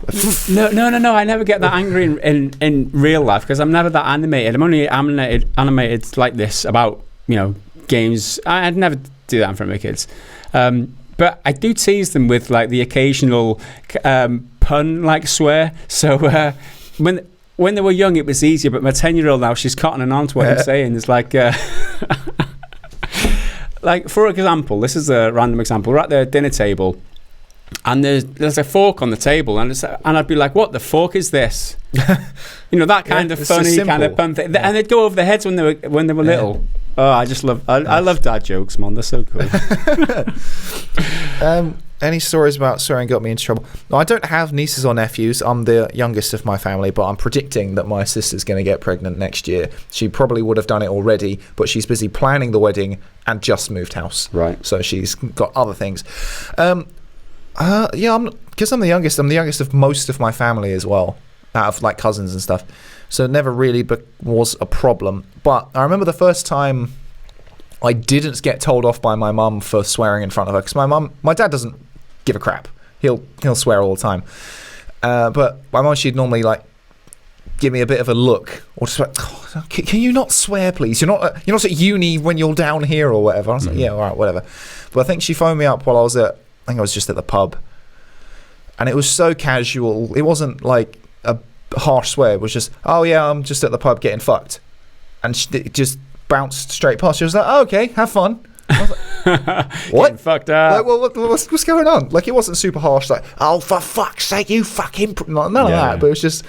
No. I never get that angry in real life because I'm never that animated. I'm only animated like this about, games. I'd never do that in front of my kids. But I do tease them with like the occasional pun like swear. So when they were young, it was easier. But my 10-year-old now, she's cottoning on to what I'm saying. It's like, like for example, this is a random example. We're at the dinner table, and there's a fork on the table, and I'd be like, "What the fork is this?" That kind of funny kind of pun thing. And they'd go over their heads when they were little. Oh, I love dad jokes, man. They're so cool. Any stories about swearing got me into trouble? No, I don't have nieces or nephews. I'm the youngest of my family, but I'm predicting that my sister's going to get pregnant next year. She probably would have done it already, but she's busy planning the wedding and just moved house. Right. So she's got other things. Because I'm the youngest. I'm the youngest of most of my family as well, out of like cousins and stuff. So it never really was a problem. But I remember the first time I didn't get told off by my mum for swearing in front of her, because my dad doesn't give a crap. He'll swear all the time. But my mum, she'd normally like give me a bit of a look, or just like, can you not swear, please? You're not at uni when you're down here or whatever. I was like, yeah, all right, whatever. But I think she phoned me up while I was just at the pub, and it was so casual. It wasn't like harsh swear. It was just, oh yeah, I'm just at the pub getting fucked, and it just bounced straight past. She was like, oh, okay, have fun. I was like, what? Getting fucked up. Like, what's going on? Like, it wasn't super harsh. Like, oh, for fuck's sake, you fucking none of that. But it was just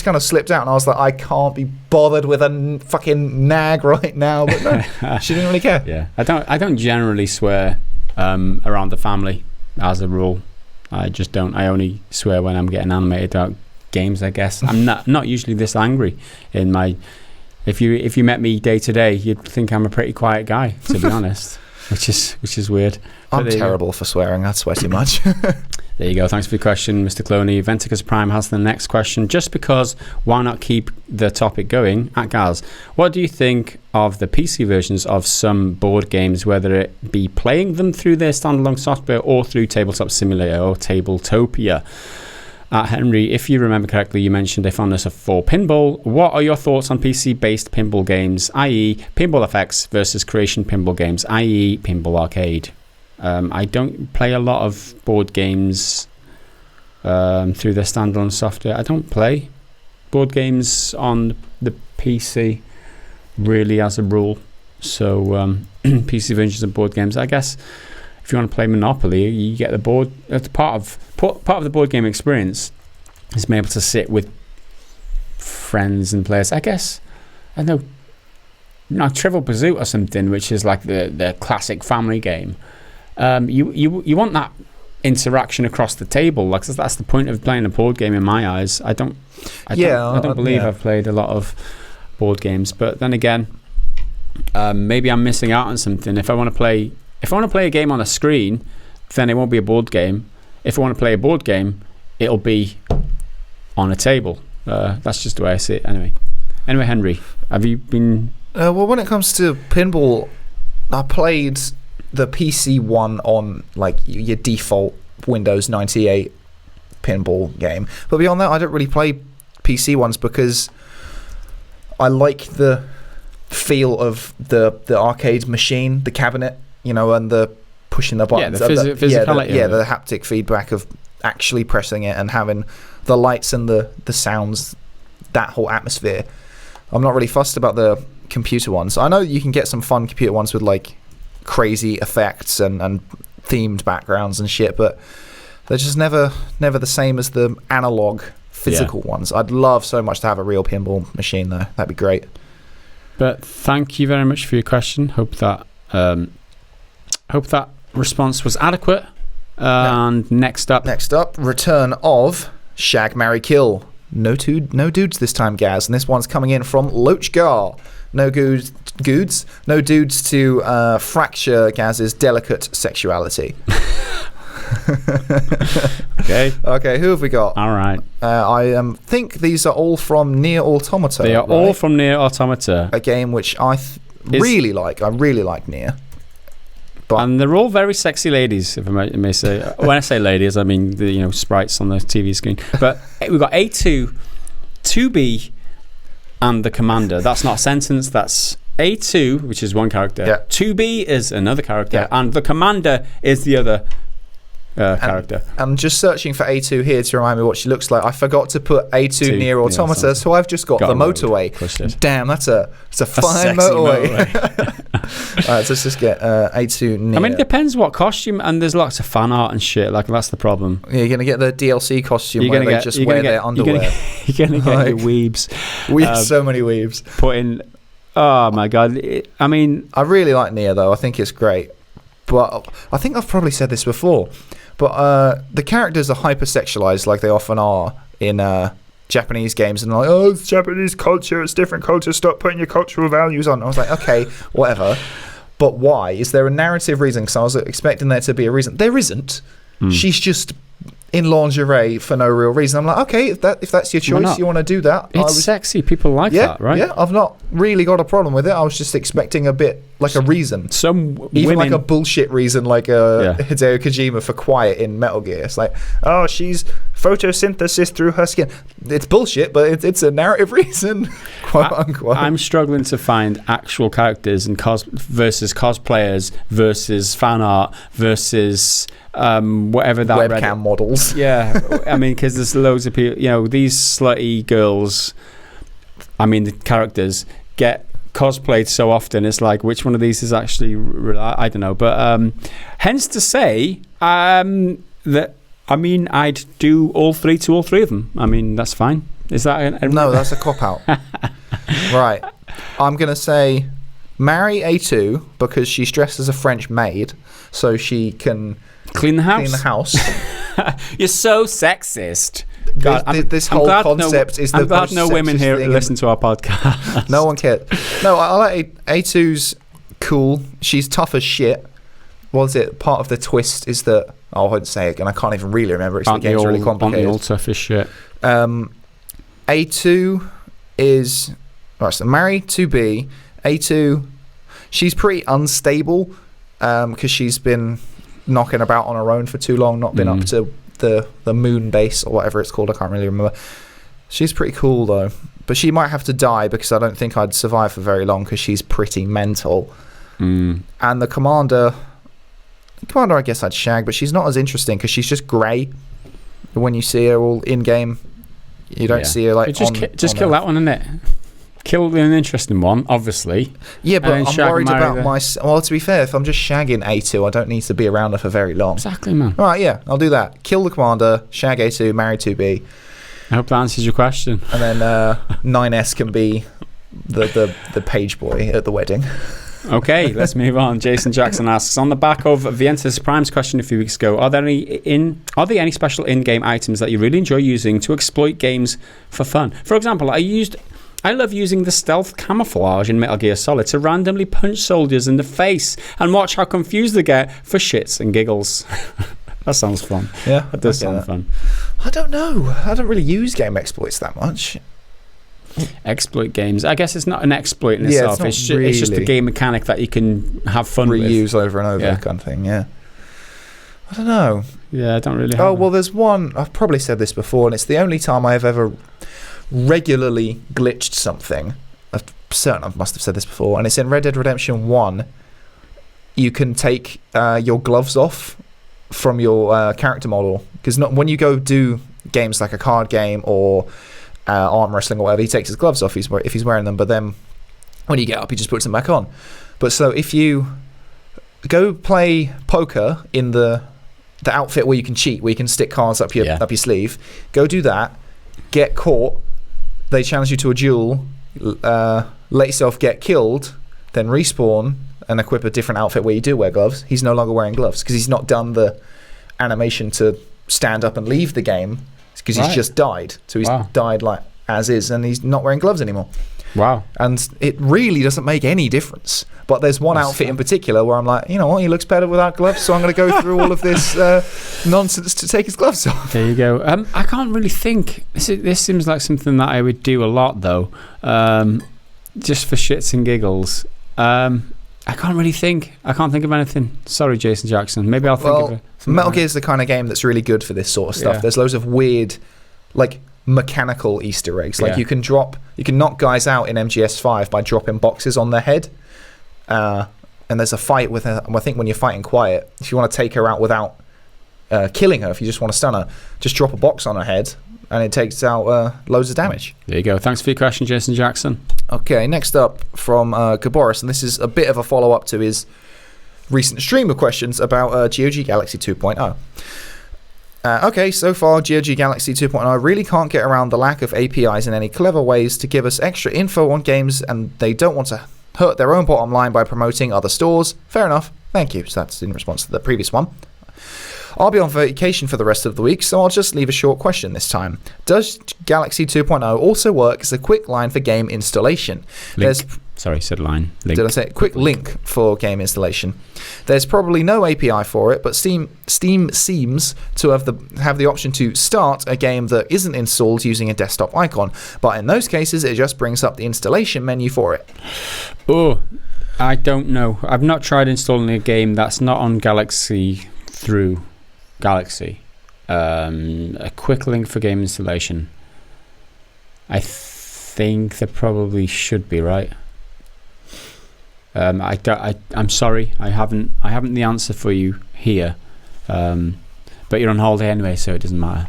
kind of slipped out, and I was like, I can't be bothered with a fucking nag right now. But no, she didn't really care. Yeah, I don't generally swear around the family as a rule. I just don't. I only swear when I'm getting animated about games, I guess. I'm not usually this angry in my. If you met me day to day, you'd think I'm a pretty quiet guy, to be honest, which is weird. I'm terrible for swearing. I swear too much. There you go. Thanks for your question, Mr. Cloney. Venticus Prime has the next question. Just because, why not keep the topic going? At Gaz, what do you think of the PC versions of some board games, whether it be playing them through their standalone software or through Tabletop Simulator or Tabletopia? Henry, if you remember correctly, you mentioned a fondness for pinball. What are your thoughts on PC-based pinball games, i.e. Pinball FX versus Creation pinball games, i.e. Pinball Arcade? I don't play a lot of board games through their standalone software. I don't play board games on the PC, really, as a rule. So PC versions of board games, I guess. If you want to play Monopoly, you get the board. That's part of the board game experience is being able to sit with friends and players. I guess I know, Trivial Pursuit or something, which is like the classic family game. You want that interaction across the table. Like, that's the point of playing a board game in my eyes. I don't believe I've played a lot of board games, but then again, maybe I'm missing out on something. If I want to play a game on a screen, then it won't be a board game. If I want to play a board game, it'll be on a table. That's just the way I see it. Anyway, Henry, have you been? Well, when it comes to pinball, I played the PC one on like your default Windows 98 pinball game. But beyond that, I don't really play PC ones because I like the feel of the arcade machine, the cabinet, and the pushing the buttons. Yeah, the physicality. The haptic feedback of actually pressing it and having the lights and the sounds, that whole atmosphere. I'm not really fussed about the computer ones. I know you can get some fun computer ones with like crazy effects and themed backgrounds and shit, but they're just never the same as the analog physical ones. I'd love so much to have a real pinball machine though. That'd be great. But thank you very much for your question. Hope that response was adequate. And next up, return of Shag, Marry, Kill. No dudes this time, Gaz, and this one's coming in from Lochgar. No dudes to fracture Gaz's delicate sexuality. Okay, who have we got? All right. I think these are all from Nier Automata. They are all from Nier Automata. A game which I really like. I really like Nier. And they're all very sexy ladies, if I may say. When I say ladies, I mean the sprites on the TV screen. But we've got A2, 2B, and the commander. That's not a sentence. That's A2, which is one character. Yeah. 2B is another character, and the commander is the other character. I'm just searching for A2 here to remind me what she looks like. I forgot to put A2 Nier Automata, so I've just got the motorway. Damn, that's a fine motorway. Alright, so let's just get A2 Nier. I mean, it depends what costume, and there's lots of fan art and shit. Like, that's the problem. Yeah, you're gonna get the DLC costume where they just wear their underwear. You're gonna get your weebs. So many weebs. Put in. Oh my god! I mean, I really like Nier though. I think it's great, but I think I've probably said this before. But the characters are hypersexualized, like they often are in Japanese games, and like, oh, it's Japanese culture, it's different culture. Stop putting your cultural values on. I was like, okay, whatever. But why? Is there a narrative reason? Because I was expecting there to be a reason. There isn't. She's just in lingerie for no real reason. I'm like, okay, if that's your choice, you want to do that. It's sexy. People like that, right? Yeah, I've not really got a problem with it. I was just expecting a bit like a reason. Even like a bullshit reason, like Hideo Kojima for Quiet in Metal Gear. It's like, oh, she's photosynthesis through her skin. It's bullshit, but it's a narrative reason, quote unquote. I'm struggling to find actual characters and versus cosplayers versus fan art versus whatever that webcam models. Yeah, I mean, because there's loads of people. These slutty girls. I mean, the characters get cosplayed so often. It's like, which one of these is actually? I don't know. But hence to say that. I mean, I'd do all three to all three of them. I mean, that's fine. Is that no? That's a cop out. Right. I'm gonna say marry A2 because she's dressed as a French maid, so she can clean the house. Clean the house. You're so sexist. God, this whole concept is the I'm glad no women here listen to our podcast. No one cares. No, I like A2's cool. She's tough as shit. What is it? Part of the twist is that I won't say it again. I can't even really remember. The game's really complicated. Aren't they all tough as shit? A2 is right. So marry 2B. A2, she's pretty unstable because she's been knocking about on her own for too long, not been up to the moon base or whatever it's called. I can't really remember. She's pretty cool though, but she might have to die because I don't think I'd survive for very long because she's pretty mental. And the commander, I guess I'd shag, but she's not as interesting because she's just grey. When you see her all in game, you don't see her like. Just kill that one, innit? Kill the uninteresting one, obviously. Yeah, but I'm worried about my. Well, to be fair, if I'm just shagging A2, I don't need to be around her for very long. Exactly, man. All right, yeah, I'll do that. Kill the commander, shag A2, marry 2B. I hope that answers your question. And then 9S can be the page boy at the wedding. Okay, let's move on. Jason Jackson asks, on the back of Vientus Prime's question a few weeks ago, are there any special in-game items that you really enjoy using to exploit games for fun? For example, I love using the stealth camouflage in Metal Gear Solid to randomly punch soldiers in the face and watch how confused they get for shits and giggles. That sounds fun. Yeah, that does sound fun. I don't know. I don't really use game exploits that much. Exploit games. I guess it's not an exploit in itself. It's just a game mechanic that you can have fun with. Reuse over and over kind of thing, yeah. I don't know. Yeah, I don't really have well, there's one, I've probably said this before, and it's the only time I've ever regularly glitched something. I'm certain I must have said this before, and it's in Red Dead Redemption 1. You can take your gloves off from your character model, because when you go do games like a card game or arm wrestling or whatever, he takes his gloves off if he's wearing them, but then when you get up he just puts them back on. But so if you go play poker in the outfit where you can cheat, where you can stick cards up your sleeve, go do that, get caught, they challenge you to a duel, let yourself get killed, then respawn and equip a different outfit where you do wear gloves. He's no longer wearing gloves because he's not done the animation to stand up and leave the game because he's just died. So he's died like as is, and he's not wearing gloves anymore. Wow. And it really doesn't make any difference. But there's one outfit in particular where I'm like, you know what, he looks better without gloves, so I'm going to go through all of this nonsense to take his gloves off. There you go. I can't really think. This seems like something that I would do a lot, though, just for shits and giggles. I can't really think. I can't think of anything. Sorry, Jason Jackson. Maybe I'll think of it. Metal Gear is the kind of game that's really good for this sort of stuff. Yeah. There's loads of weird, like, mechanical Easter eggs. Like, you can knock guys out in MGS5 by dropping boxes on their head. And there's a fight with her. I think when you're fighting quiet, if you want to take her out without killing her, if you just want to stun her, just drop a box on her head, and it takes out loads of damage. There you go. Thanks for your question, Jason Jackson. Okay, next up from Gaboris, and this is a bit of a follow-up to his recent stream of questions about GOG Galaxy 2.0. Okay, so far GOG Galaxy 2.0 really can't get around the lack of APIs in any clever ways to give us extra info on games, and they don't want to hurt their own bottom line by promoting other stores. Fair enough. Thank you. So that's in response to the previous one. I'll be on vacation for the rest of the week, so I'll just leave a short question this time. Does Galaxy 2.0 also work as a quick line for game installation? Sorry, said line. Link. Did I say quick link for game installation? There's probably no API for it, but Steam seems to have the option to start a game that isn't installed using a desktop icon. But in those cases, it just brings up the installation menu for it. Oh, I don't know. I've not tried installing a game that's not on Galaxy through Galaxy. A quick link for game installation. I think there probably should be, right? I'm sorry, I haven't the answer for you here. But you're on holiday anyway, so it doesn't matter.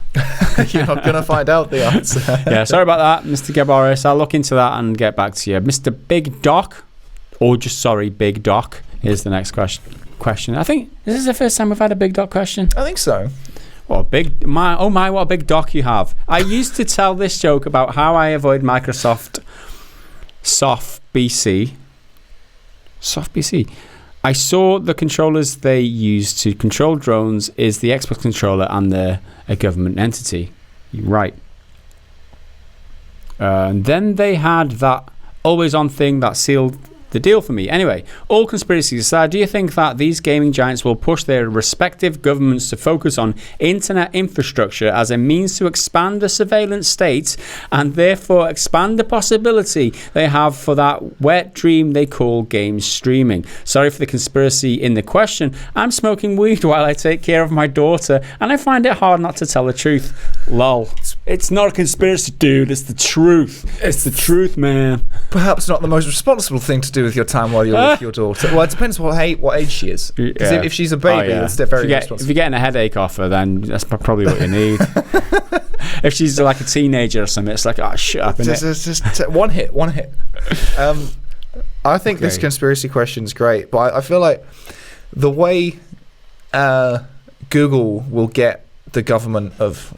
You're not going to find out the answer. Yeah, sorry about that, Mr. Gabaris. I'll look into that and get back to you. Mr. Big Doc, or just sorry, Big Doc, is the next question. I think, is this the first time we've had a Big Doc question? I think so. What a big, what a big doc you have. I used to tell this joke about how I avoid Microsoft Soft BC. I saw the controllers they use to control drones is the Xbox controller and they're a government entity. Right. And then they had that always on thing that sealed the deal for me. Anyway, all conspiracies aside, do you think that these gaming giants will push their respective governments to focus on internet infrastructure as a means to expand the surveillance state and therefore expand the possibility they have for that wet dream they call game streaming? Sorry for the conspiracy in the question. I'm smoking weed while I take care of my daughter and I find it hard not to tell the truth. Lol. It's not a conspiracy, dude. It's the truth. It's the truth, man. Perhaps not the most responsible thing to do with your time while you're with your daughter. Well, it depends what age she is. Because if she's a baby, that's very responsible. If you're getting a headache off her, then that's probably what you need. If she's like a teenager or something, it's like, oh, shut up. Just one hit. I think this conspiracy question is great, but I feel like the way Google will get the government of,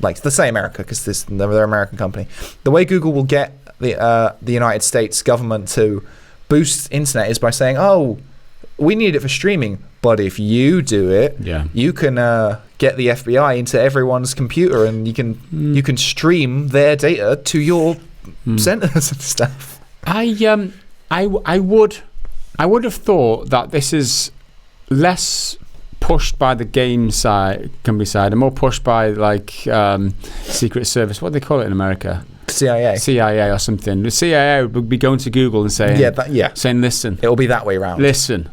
like, let's say America, because they're an American company. The way Google will get the United States government to boost internet is by saying, "Oh, we need it for streaming, but if you do it, you can get the FBI into everyone's computer, and you can stream their data to your centers and stuff." I would have thought that this is less pushed by the game company side and more pushed by like Secret Service. What do they call it in America? CIA or something. The CIA would be going to Google and saying, saying, listen, it'll be that way around. Listen.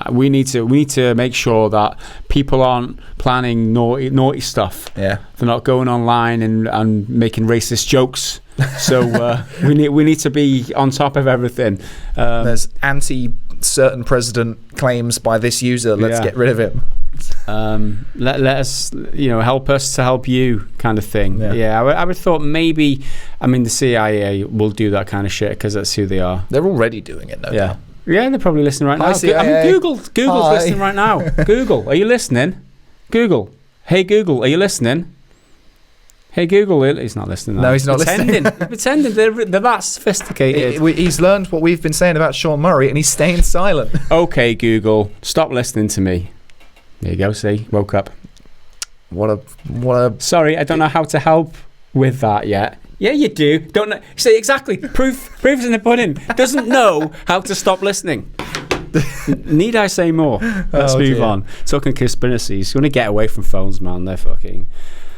We need to make sure that people aren't planning naughty stuff. Yeah, they're not going online and making racist jokes. So we need to be on top of everything. There's certain president claims by this user. Let's get rid of him. Let us, help us to help you, kind of thing. I would thought maybe. I mean, the CIA will do that kind of shit because that's who they are. They're already doing it, though. Yeah, they're probably listening right now. CIA. I mean, Google's listening right now. Google, are you listening? Google, hey Google, are you listening? Hey Google, he's not listening. No, he's not listening. Pretending they're that sophisticated. He's learned what we've been saying about Sean Murray, and he's staying silent. Okay, Google, stop listening to me. There you go. See, woke up. What a. Sorry, I don't know how to help with that yet. Yeah, you do. Don't know. See, exactly. Proof's in the pudding. Doesn't know how to stop listening. Need I say more? Let's move on. Talking conspiracies. You want to get away from phones, man. They're fucking.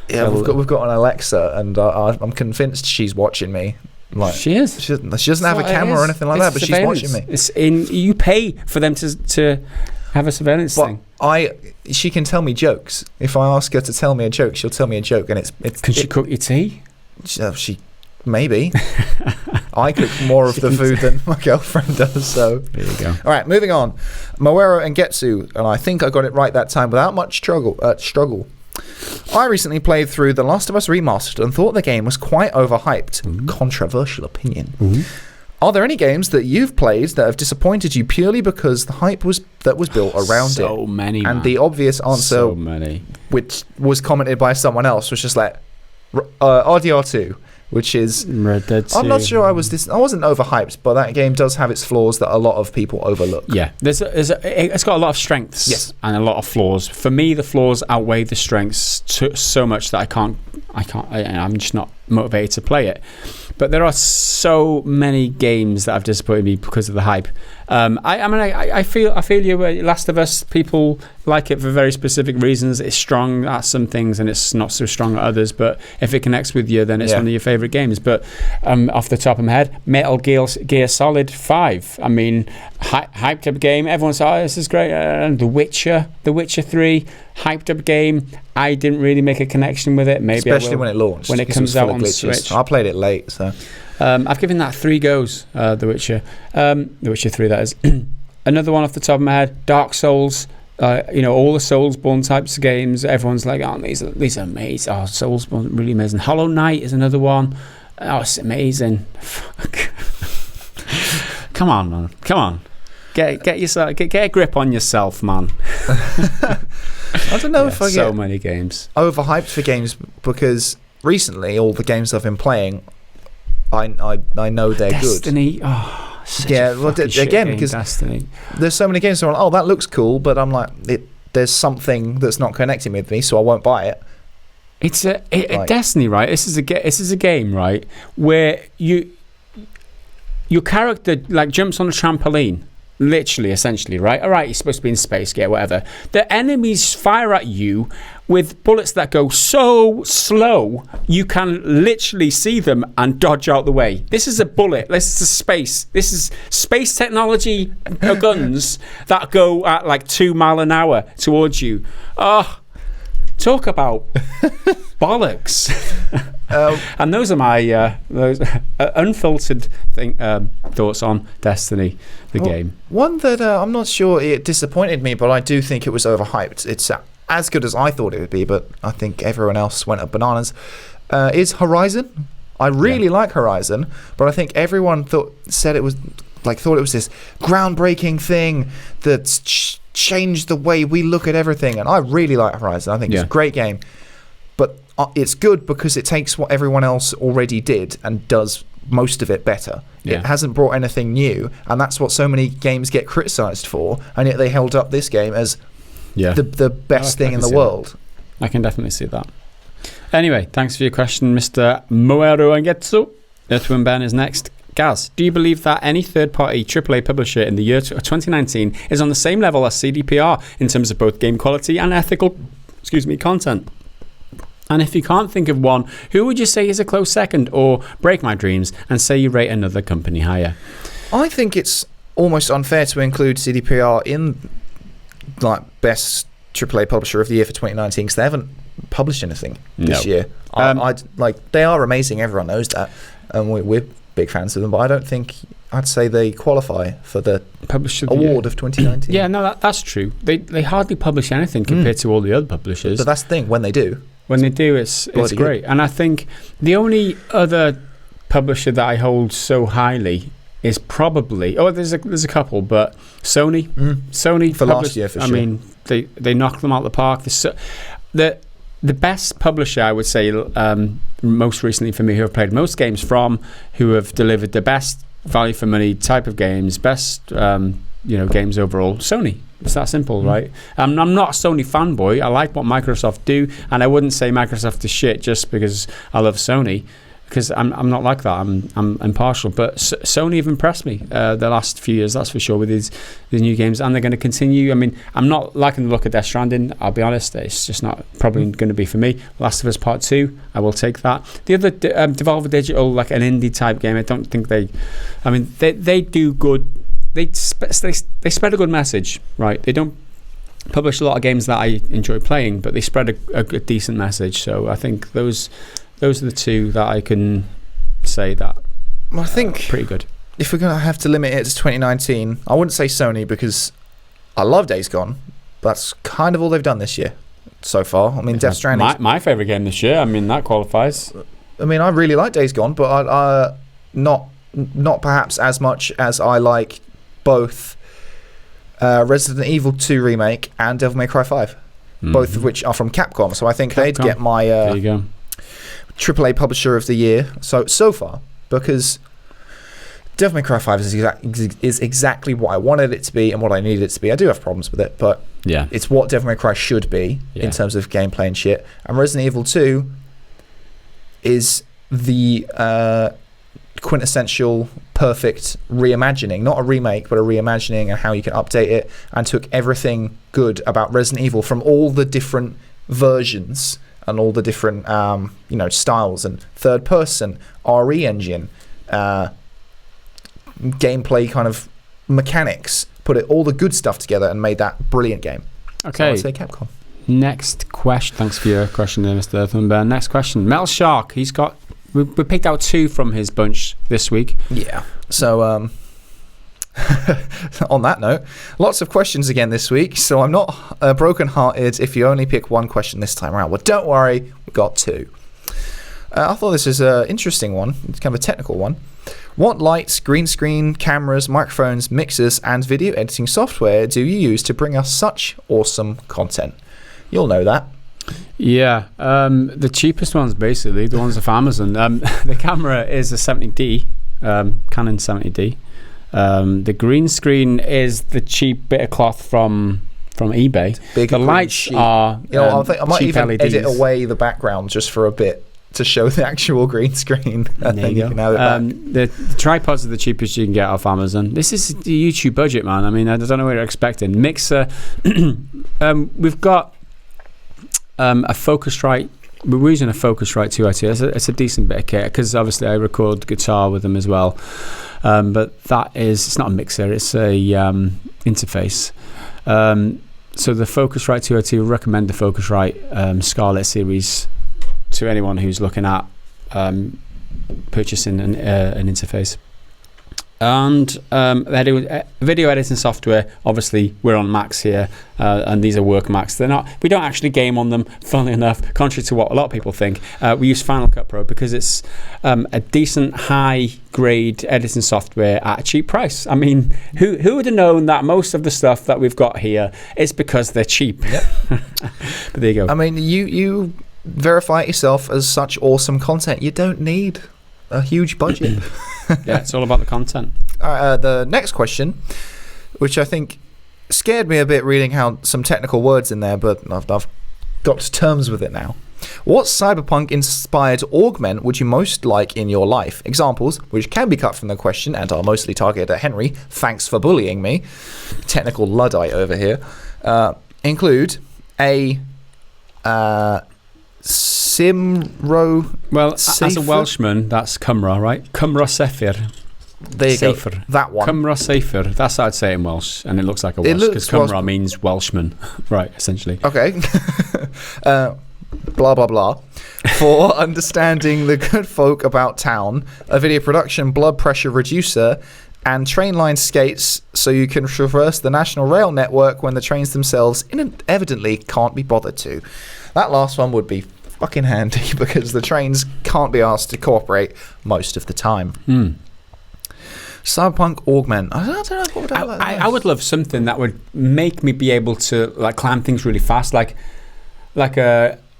Yeah, we've got an Alexa, and I'm convinced she's watching me. Like, she is. She doesn't have a camera or anything like that, but she's watching me. It's you pay for them to have a surveillance thing. She can tell me jokes. If I ask her to tell me a joke, she'll tell me a joke, and it's. Can she cook your tea? She maybe. I cook more of the food than my girlfriend does, so there you go. All right, moving on. Moero and Getsu, and I think I got it right that time without much struggle. I recently played through The Last of Us Remastered and thought the game was quite overhyped. Controversial opinion. Are there any games that you've played that have disappointed you purely because the hype that was built around it? So many, and man. The obvious answer, which was commented by someone else, was just like RDR2, which is Red Dead 2. I'm not sure I wasn't overhyped, but that game does have its flaws that a lot of people overlook. Yeah, it's got a lot of strengths and a lot of flaws. For me, the flaws outweigh the strengths so much that I'm just not motivated to play it. But there are so many games that have disappointed me because of the hype. I feel you. Last of Us, people like it for very specific reasons. It's strong at some things and it's not so strong at others. But if it connects with you, then it's one of your favourite games. But off the top of my head, Metal Gear Solid 5. I mean, hyped up game. Everyone's like, oh, this is great. And The Witcher 3, hyped up game. I didn't really make a connection with it. Maybe especially when it launched. When it comes out on Switch. I played it late, so. I've given that 3 goes. The Witcher 3, that is. Another one off the top of my head, Dark Souls. All the Soulsborne types of games. Everyone's like, oh, these are amazing. Oh, Soulsborne, really amazing. Hollow Knight is another one. Oh, it's amazing. Fuck. Come on, man. Come on. Get a grip on yourself, man. I don't know if I get so many games overhyped for games, because recently all the games I've been playing, I know they're Destiny. good. Oh. Again, because Destiny. There's so many games that are like, oh, that looks cool, but I'm like, there's something that's not connecting with me, so I won't buy it. It's Destiny, right? This is a game, right, where your character like jumps on a trampoline, literally, essentially, right? All right, you're supposed to be in space, whatever. The enemies fire at you with bullets that go so slow you can literally see them and dodge out the way. This is a bullet. This is space. This is space technology guns that go at like 2 miles an hour towards you. Oh, talk about bollocks. And those are my unfiltered thoughts on Destiny, the game. One that I'm not sure it disappointed me, but I do think it was overhyped. It's as good as I thought it would be, but I think everyone else went up bananas, is Horizon. I really like Horizon, but I think everyone thought it was this groundbreaking thing that's changed the way we look at everything, and I really like Horizon. I think it's a great game, but it's good because it takes what everyone else already did and does most of it better. It hasn't brought anything new, and that's what so many games get criticized for, and yet they held up this game as the best thing in the world. I can definitely see that. Anyway, thanks for your question, Mr. Moero Angetsu. Earthworm Ben is next. Gaz, do you believe that any third-party AAA publisher in the year 2019 is on the same level as CDPR in terms of both game quality and ethical content? And if you can't think of one, who would you say is a close second? Or break my dreams and say you rate another company higher? I think it's almost unfair to include CDPR in like best AAA publisher of the year for 2019 because they haven't published anything this year. They are amazing. Everyone knows that, and we're big fans of them. But I don't think I'd say they qualify for the publisher award of 2019. Yeah, no, that's true. They hardly publish anything compared to all the other publishers. But that's the thing. When they do, it's great. And I think the only other publisher that I hold so highly is probably there's a couple, but Sony. Sony for last year, for sure. I mean, they knocked them out of the park. The best publisher, I would say, most recently for me, who have played most games from, who have delivered the best value for money type of games, best games overall, Sony. It's that simple, right? I'm not a Sony fanboy. I like what Microsoft do, and I wouldn't say Microsoft is shit just because I love Sony, because I'm not like that. I'm impartial. But Sony have impressed me the last few years, that's for sure, with these new games, and they're going to continue. I mean, I'm not liking the look of Death Stranding, I'll be honest. It's just not probably going to be for me. Last of Us Part 2, I will take that. The other Devolver Digital, like an indie type game, I don't think they do good. They spread a good message, right? They don't publish a lot of games that I enjoy playing, but they spread a decent message. So I think those are the two that I can say that I think pretty good. If we're going to have to limit it to 2019, I wouldn't say Sony because I love Days Gone. That's kind of all they've done this year so far. I mean, Death Stranding. My favourite game this year. I mean, that qualifies. I mean, I really like Days Gone, but I not perhaps as much as I like both Resident Evil 2 Remake and Devil May Cry 5, both of which are from Capcom. So I think they'd get my there you go. AAA Publisher of the Year so far, because Devil May Cry 5 is exactly what I wanted it to be and what I needed it to be. I do have problems with it, but it's what Devil May Cry should be in terms of gameplay and shit. And Resident Evil 2 is the quintessential perfect reimagining, not a remake, but a reimagining, and how you can update it, and took everything good about Resident Evil from all the different versions and all the different styles and third person RE engine gameplay kind of mechanics, put all the good stuff together, and made that brilliant game. Okay. So I'd say Capcom. Next question. Thanks for your question there, Mr. Thunberg. Next question. Mel Shark. He's got... We picked out 2 from his bunch this week. Yeah. So, on that note, lots of questions again this week. So I'm not broken-hearted if you only pick 1 question this time around. Well, don't worry. We got 2. I thought this was an interesting one. It's kind of a technical one. What lights, green screen, cameras, microphones, mixers, and video editing software do you use to bring us such awesome content? You'll know that. Yeah, the cheapest ones, basically, the ones off Amazon. The camera is a 70D, Canon 70D. The green screen is the cheap bit of cloth from eBay. The lights are I might even LEDs. edit away the background just for a bit to show the actual green screen. And then you can have it back. The tripods are the cheapest you can get off Amazon. This is the YouTube budget, man. I mean, I don't know what you're expecting. Mixer, we've got a Focusrite. We're using a Focusrite 2i2. It's a decent bit of kit because obviously I record guitar with them as well. But it's not a mixer, it's a interface. So the Focusrite 2i2, recommend the Focusrite Scarlett series to anyone who's looking at purchasing an interface. And video editing software, obviously we're on Macs here, and these are work Macs. We don't actually game on them, funnily enough, contrary to what a lot of people think. We use Final Cut Pro because it's a decent high grade editing software at a cheap price. I mean, who would have known that most of the stuff that we've got here is because they're cheap. Yep. But there you go. I mean, you verify it yourself as such awesome content. You don't need a huge budget. Yeah, it's all about the content. The next question, which I think scared me a bit reading some technical words in there, but I've got to terms with it now. What cyberpunk-inspired augment would you most like in your life? Examples, which can be cut from the question and are mostly targeted at Henry, thanks for bullying me, technical Luddite over here, include a Simro. Well, Safer? as a Welshman, that's Cymra, right? Cymra Safer. There you Safer. go. That one. Cymra Safer. That's how I'd say it in Welsh, and it looks like a Welsh because Cymra means Welshman, right? Essentially. Okay. Blah blah blah. For understanding the good folk about town, a video production blood pressure reducer, and train line skates so you can traverse the national rail network when the trains themselves evidently can't be bothered to. That last one would be fucking handy because the trains can't be asked to cooperate most of the time. Cyberpunk augment. I don't know what would I like. I would love something that would make me be able to like climb things really fast, like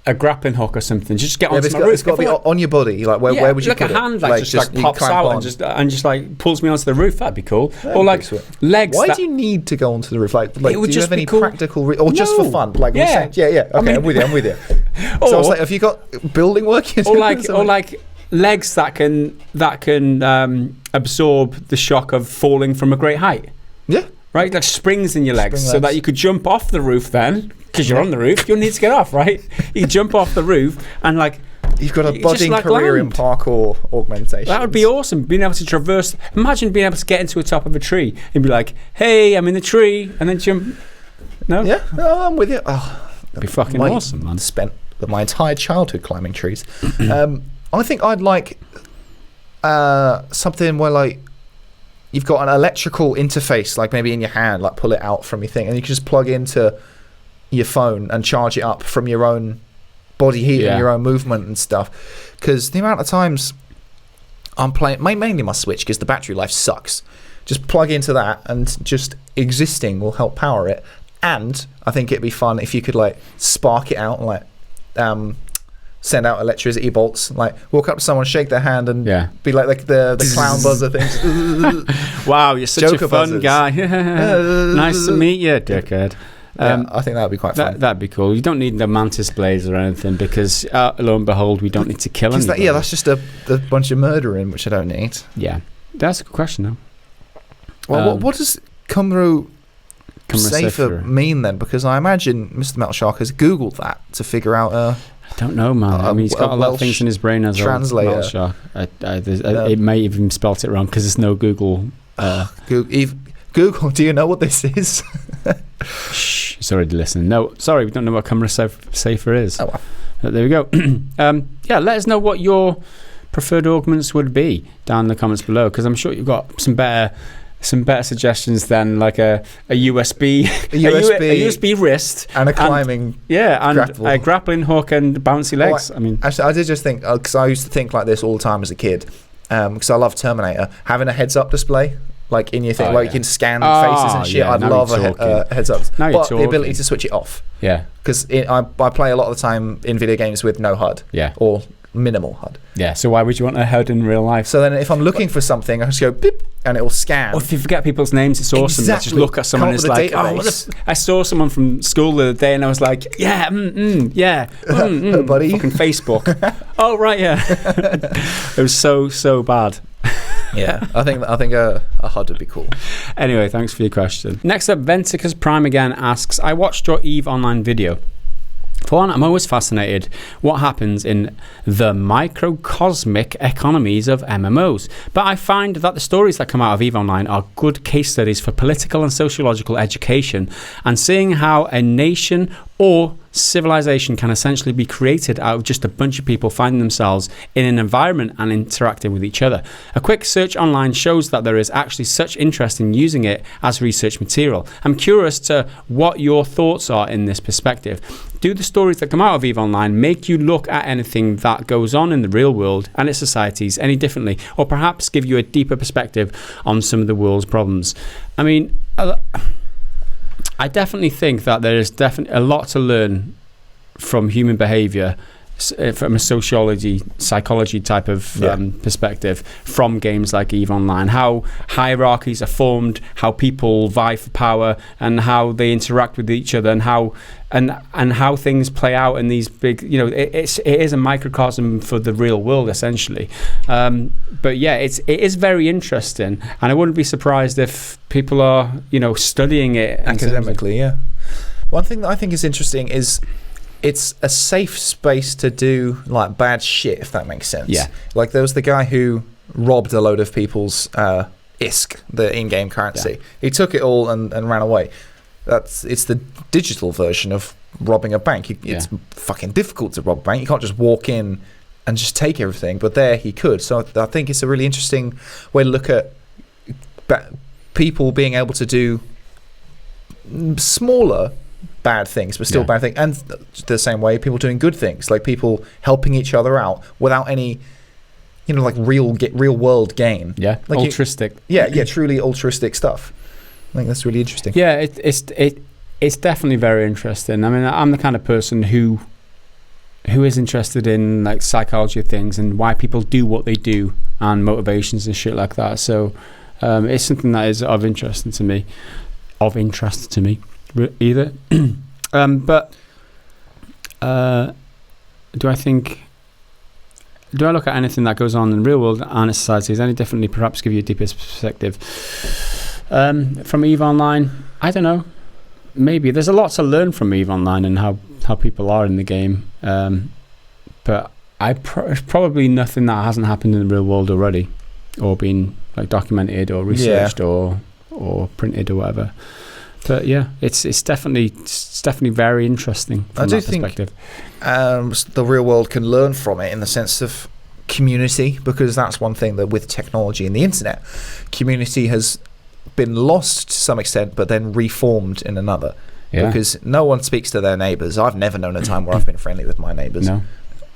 a grappling hook or something. Just get onto my roof. It's got to be on your body. Like where would you put it? Like a hand just pops out and just like pulls me onto the roof. That'd be cool. That'd or like legs. Why do you need to go onto the roof? Like it would do you just have any be cool. practical or just for fun? Like yeah. Okay, I mean, I'm with you. So I was like, have you got building work? or like legs that can absorb the shock of falling from a great height. Yeah. Right, like springs in your legs, so that you could jump off the roof then, because you're on the roof, you'll need to get off, right? You can jump off the roof and like... You've got a budding career in parkour augmentation. That would be awesome, being able to traverse... Imagine being able to get into the top of a tree and be like, hey, I'm in the tree, and then jump... No? Yeah, no, I'm with you. Oh, that'd be fucking awesome, man. Spent my entire childhood climbing trees. I think I'd like something where like you've got an electrical interface, like maybe in your hand, like pull it out from your thing, and you can just plug into your phone and charge it up from your own body heat and your own movement and stuff. Because the amount of times I'm playing, mainly my Switch, because the battery life sucks. Just plug into that, and just existing will help power it. And I think it'd be fun if you could like spark it out and like send out electricity bolts, like walk up to someone, shake their hand, and be like the clown buzzer things. Wow, you're such Joker a fun buzzers. Guy. Nice to meet you, dickhead. I think that would be quite fun. That'd be cool. You don't need the mantis blades or anything because, lo and behold, we don't need to kill anybody. That's just a bunch of murdering, which I don't need. Yeah, that's a good question, though. Well, what does Cymru Safer mean then? Because I imagine Mr. Metal Shark has Googled that to figure out I don't know, man. I mean, he's got a lot of things in his brain as a translator. It may even spelt it wrong because there's no Google. Google, do you know what this is? Shh, it's already listening. No, sorry, we don't know what camera safer is. Oh, well. But there we go. Yeah, let us know what your preferred augments would be down in the comments below, because I'm sure you've got some better suggestions than like a USB a USB wrist and a climbing and a grappling hook and bouncy legs. Actually, I did just think, because I used to think like this all the time as a kid, because I love Terminator, having a heads-up display like in your thing, you can scan faces and shit. Yeah, I'd love a heads-up, but the ability to switch it off. Yeah, because I play a lot of the time in video games with no HUD. Yeah, or minimal HUD. Yeah, so why would you want a HUD in real life? So then if I'm looking for something, I just go beep and it will scan. Or if you forget people's names, it's awesome. Exactly. Just look at someone and it's like, I saw someone from school the other day and I was like, buddy. Fucking Facebook. Oh, right, yeah. It was so bad. Yeah, I think a HUD would be cool. Anyway, thanks for your question. Next up, Venticus Prime again asks, I watched your EVE Online video. For one, I'm always fascinated what happens in the microcosmic economies of MMOs, but I find that the stories that come out of EVE Online are good case studies for political and sociological education, and seeing how a nation or civilization can essentially be created out of just a bunch of people finding themselves in an environment and interacting with each other. A quick search online shows that there is actually such interest in using it as research material. I'm curious to what your thoughts are in this perspective. Do the stories that come out of EVE Online make you look at anything that goes on in the real world and its societies any differently, or perhaps give you a deeper perspective on some of the world's problems? I mean, I definitely think that there is definitely a lot to learn from human behavior, from a psychology type of perspective, from games like EVE Online. How hierarchies are formed, how people vie for power, and how they interact with each other, and how things play out in these big, it is a microcosm for the real world essentially. But yeah, it is very interesting, and I wouldn't be surprised if people are studying it academically. Yeah, one thing that I think is interesting is it's a safe space to do like bad shit, if that makes sense. Yeah, like there was the guy who robbed a load of people's ISK, the in-game currency. Yeah. He took it all and ran away. It's the digital version of robbing a bank. It's fucking difficult to rob a bank. You can't just walk in and just take everything, but there he could. So I think it's a really interesting way to look at people being able to do smaller bad things, but still bad things, and the same way people doing good things, like people helping each other out without any like real world gain. Like altruistic. Truly altruistic stuff. I think that's really interesting. Yeah, it's definitely very interesting. I mean, I'm the kind of person who is interested in like psychology of things and why people do what they do and motivations and shit like that. So it's something that is of interest to me either. But do I look at anything that goes on in the real world and its societies any differently, perhaps give you a deeper perspective? From EVE Online, I don't know. Maybe there's a lot to learn from EVE Online and how people are in the game. But probably nothing that hasn't happened in the real world already, or been like documented or researched or printed or whatever. But yeah, it's definitely very interesting from that perspective. The real world can learn from it in the sense of community, because that's one thing that with technology and the internet, community has been lost to some extent, but then reformed in another. Yeah. Because no one speaks to their neighbours. I've never known a time where I've been friendly with my neighbours. No.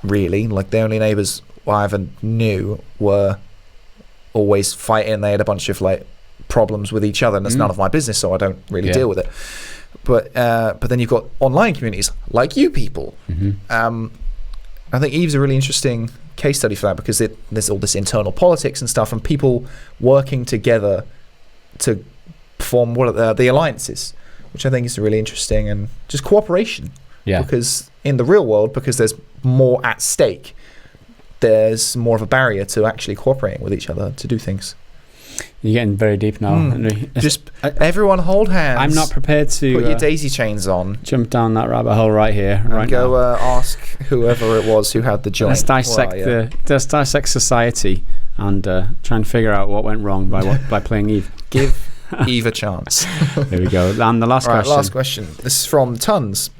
Really, like the only neighbours I ever knew were always fighting. They had a bunch of like problems with each other, and it's none of my business, so I don't really deal with it. But then you've got online communities like you people. I think EVE's a really interesting case study for that, because there's all this internal politics and stuff, and people working together to form the alliances, which I think is really interesting, and just cooperation. Yeah. Because in the real world, because there's more at stake, there's more of a barrier to actually cooperating with each other to do things. You're getting very deep now, Henry. Just everyone hold hands. I'm not prepared to put your daisy chains on. Jump down that rabbit hole right here, and go ask whoever it was who had the joint. Let's dissect society and try and figure out what went wrong by playing EVE. Give Either chance. There we go. And the last question. Last question. This is from Tons.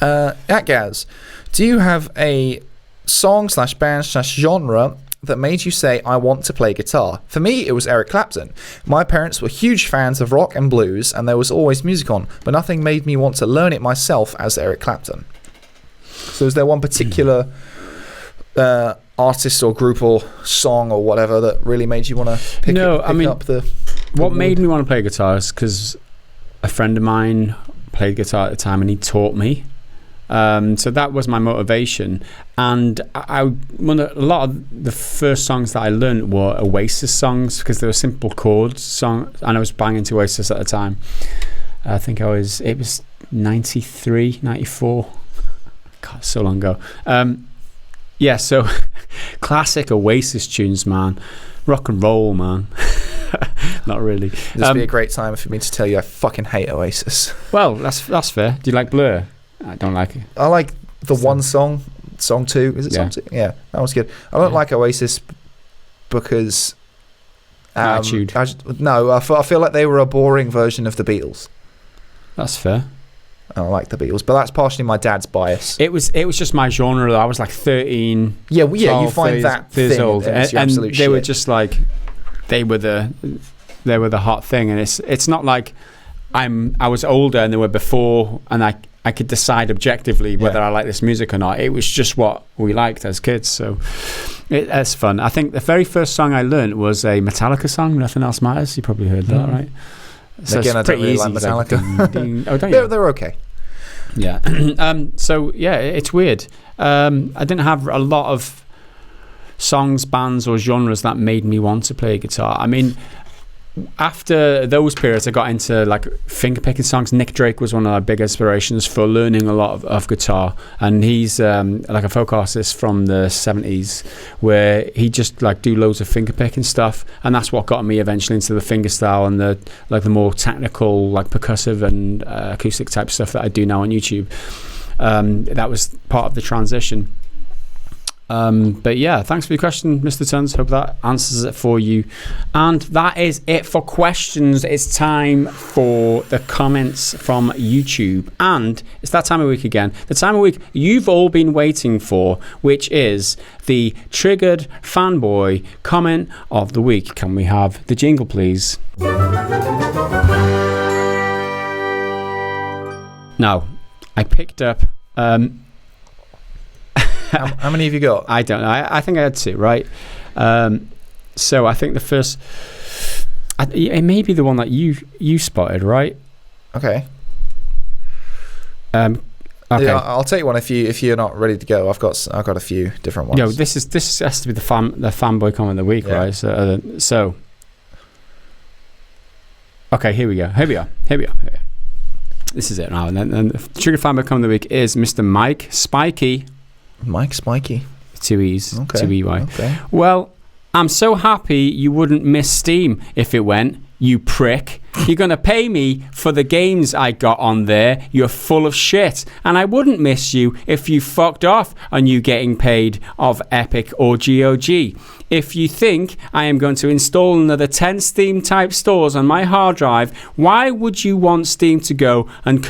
At Gaz, do you have a song/band/genre that made you say, I want to play guitar? For me, it was Eric Clapton. My parents were huge fans of rock and blues, and there was always music on, but nothing made me want to learn it myself as Eric Clapton. So is there one particular artist or group or song or whatever that really made you want to pick up the what made me want to play guitar is because a friend of mine played guitar at the time and he taught me. So that was my motivation, and a lot of the first songs that I learned were Oasis songs because they were simple chords songs, and I was banging to Oasis at the time. I think it was 93, 94. God, so long ago. So classic Oasis tunes, man. Rock and roll, man. Not really. This would be a great time for me to tell you I fucking hate Oasis. Well, that's fair. Do you like Blur? I don't like it. I like the one song 2. Is it song 2? Yeah, that was good. I don't like Oasis because attitude. I feel like they were a boring version of the Beatles. That's fair. I don't like the Beatles, but that's partially my dad's bias. It was just my genre. I was like 13. Yeah, 12, you find that years thing old, and they shit. were just like they were the hot thing, and it's not like I was older and they were before, and I could decide objectively whether I like this music or not. It was just what we liked as kids, so it's fun. I think the very first song I learned was a Metallica song, Nothing Else Matters. You probably heard that, right? So again, I don't really like Metallica. Like, ding, ding. Oh, don't you? They're okay. Yeah. So yeah, it's weird. I didn't have a lot of songs, bands, or genres that made me want to play guitar. I mean, after those periods, I got into like finger-picking songs. Nick Drake was one of my big inspirations for learning a lot of guitar, and he's like a folk artist from the 70s where he just like do loads of finger-picking stuff, and that's what got me eventually into the fingerstyle and the more technical, like percussive and acoustic type stuff that I do now on YouTube. That was part of the transition. But yeah, thanks for your question, Mr. Tons. Hope that answers it for you. And that is it for questions. It's time for the comments from YouTube. And it's that time of week again. The time of week you've all been waiting for, which is the Triggered Fanboy comment of the week. Can we have the jingle, please? Now, I picked up... How many have you got? I don't know. I think I had 2, right? So I think the first... it may be the one that you spotted, right? Okay. Okay. Yeah, I'll take one if you're not ready to go. I've got a few different ones. No, this has to be the fanboy comment of the week, right? So okay, here we go. Here we are. This is it now. And the Triggered Fanboy comment of the week is Mr. Mike Spikey. Mike Spikey. 2 E's, okay. 2 EY. Okay. Well, I'm so happy you wouldn't miss Steam if it went, you prick. You're going to pay me for the games I got on there. You're full of shit. And I wouldn't miss you if you fucked off on you getting paid of Epic or GOG. If you think I am going to install another 10 Steam type stores on my hard drive, why would you want Steam to go and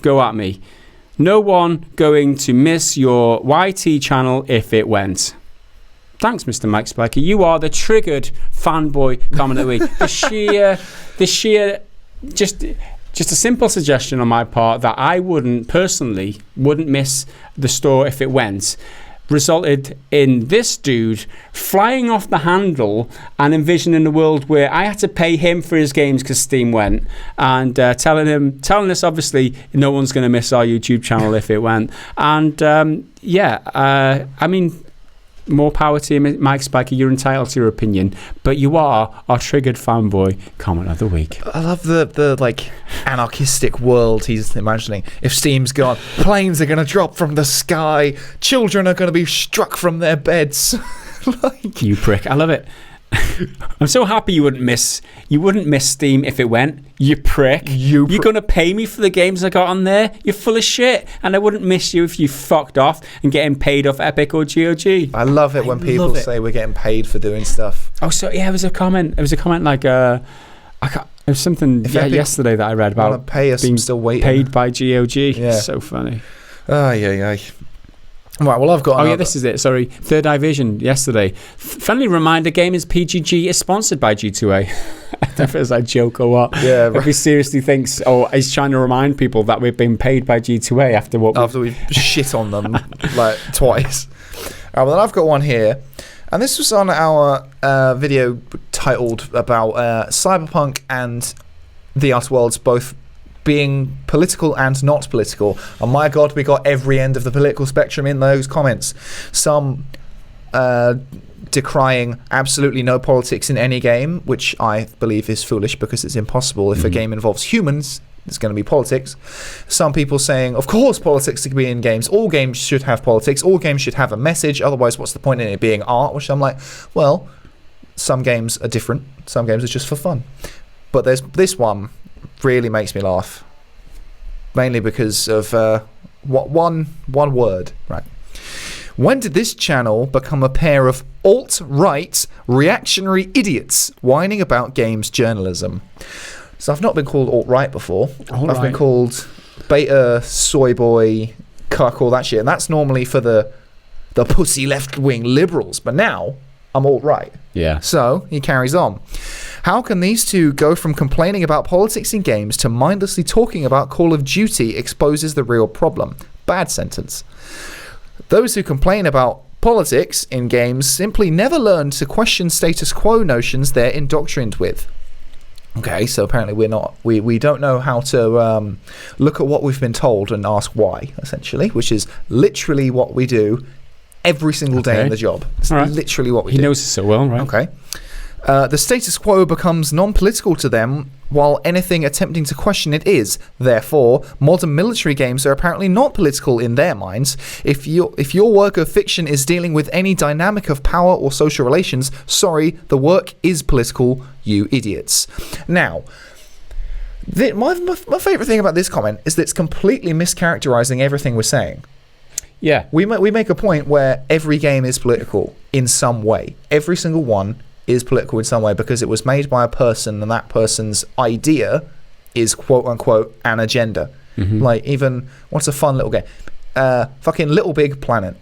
go at me? No one going to miss your YT channel if it went. Thanks, Mr. Mike Spiker. You are the Triggered Fanboy comment of the week. The sheer, just a simple suggestion on my part that I wouldn't miss the store if it went, resulted in this dude flying off the handle and envisioning a world where I had to pay him for his games because Steam went, and telling us obviously no one's going to miss our YouTube channel if it went. And I mean, more power to you, Mike Spiker. You're entitled to your opinion, but you are our Triggered Fanboy comment of the week. I love the like anarchistic world he's imagining. If Steam's gone, planes are going to drop from the sky, children are going to be struck from their beds. Like, you prick. I love it. I'm so happy you wouldn't miss Steam if it went. You prick. You're going to pay me for the games I got on there? You're full of shit. And I wouldn't miss you if you fucked off and getting paid off Epic or GOG. I love it when people say we're getting paid for doing stuff. Oh, so yeah, it was a comment like There's something yesterday that I read about pay us, being still waiting. paid by GOG. Yeah. So funny. Yeah. Right, well, I've got... this is it. Sorry. Third Eye Vision yesterday. Friendly reminder, Gamers PGG is sponsored by G2A. I don't know if it's a joke or what. Yeah. If he seriously thinks, he's trying to remind people that we've been paid by G2A after we shit on them like twice. Well, then I've got one here. And this was on our video titled about Cyberpunk and The Outer Worlds both being political and not political. And my God, we got every end of the political spectrum in those comments. Some decrying absolutely no politics in any game, which I believe is foolish because it's impossible. If a game involves humans, there's going to be politics. Some people saying, of course politics can be in games. All games should have politics. All games should have a message. Otherwise, what's the point in it being art? Which I'm like, well, some games are different. Some games are just for fun. But there's this one really makes me laugh. Mainly because of one word. Right. When did this channel become a pair of alt-right reactionary idiots whining about games journalism? So I've not been called alt-right before. I've been called beta, soy boy, cuck, all that shit. And that's normally for the pussy left-wing liberals. But now, I'm alt-right. Yeah. So, he carries on. How can these two go from complaining about politics in games to mindlessly talking about Call of Duty exposes the real problem? Bad sentence. Those who complain about politics in games simply never learn to question status quo notions they're indoctrined with. Okay, so apparently we don't know how to look at what we've been told and ask why, essentially, which is literally what we do every single day in the job. It's literally what we do. He knows it so well, right? Okay. The status quo becomes non-political to them, while anything attempting to question it is. Therefore, modern military games are apparently not political in their minds. If your work of fiction is dealing with any dynamic of power or social relations, sorry, the work is political, you idiots. Now, my favourite thing about this comment is that it's completely mischaracterising everything we're saying. Yeah. We make a point where every game is political in some way. Every single one is political in some way because it was made by a person and that person's idea is quote unquote an agenda. Like even what's a fun little game? Fucking Little Big Planet.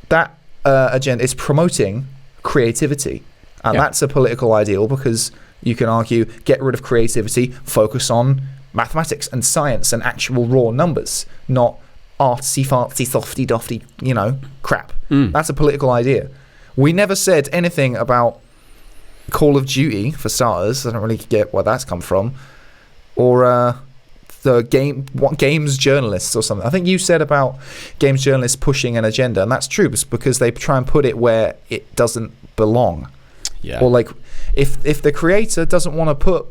That agenda is promoting creativity. And that's a political ideal because you can argue get rid of creativity, focus on mathematics and science and actual raw numbers, not artsy fartsy softy dofty, crap. That's a political idea. We never said anything about Call of Duty, for starters. I don't really get where that's come from. Or games journalists or something. I think you said about games journalists pushing an agenda, and that's true because they try and put it where it doesn't belong. Yeah. Or like if the creator doesn't want to put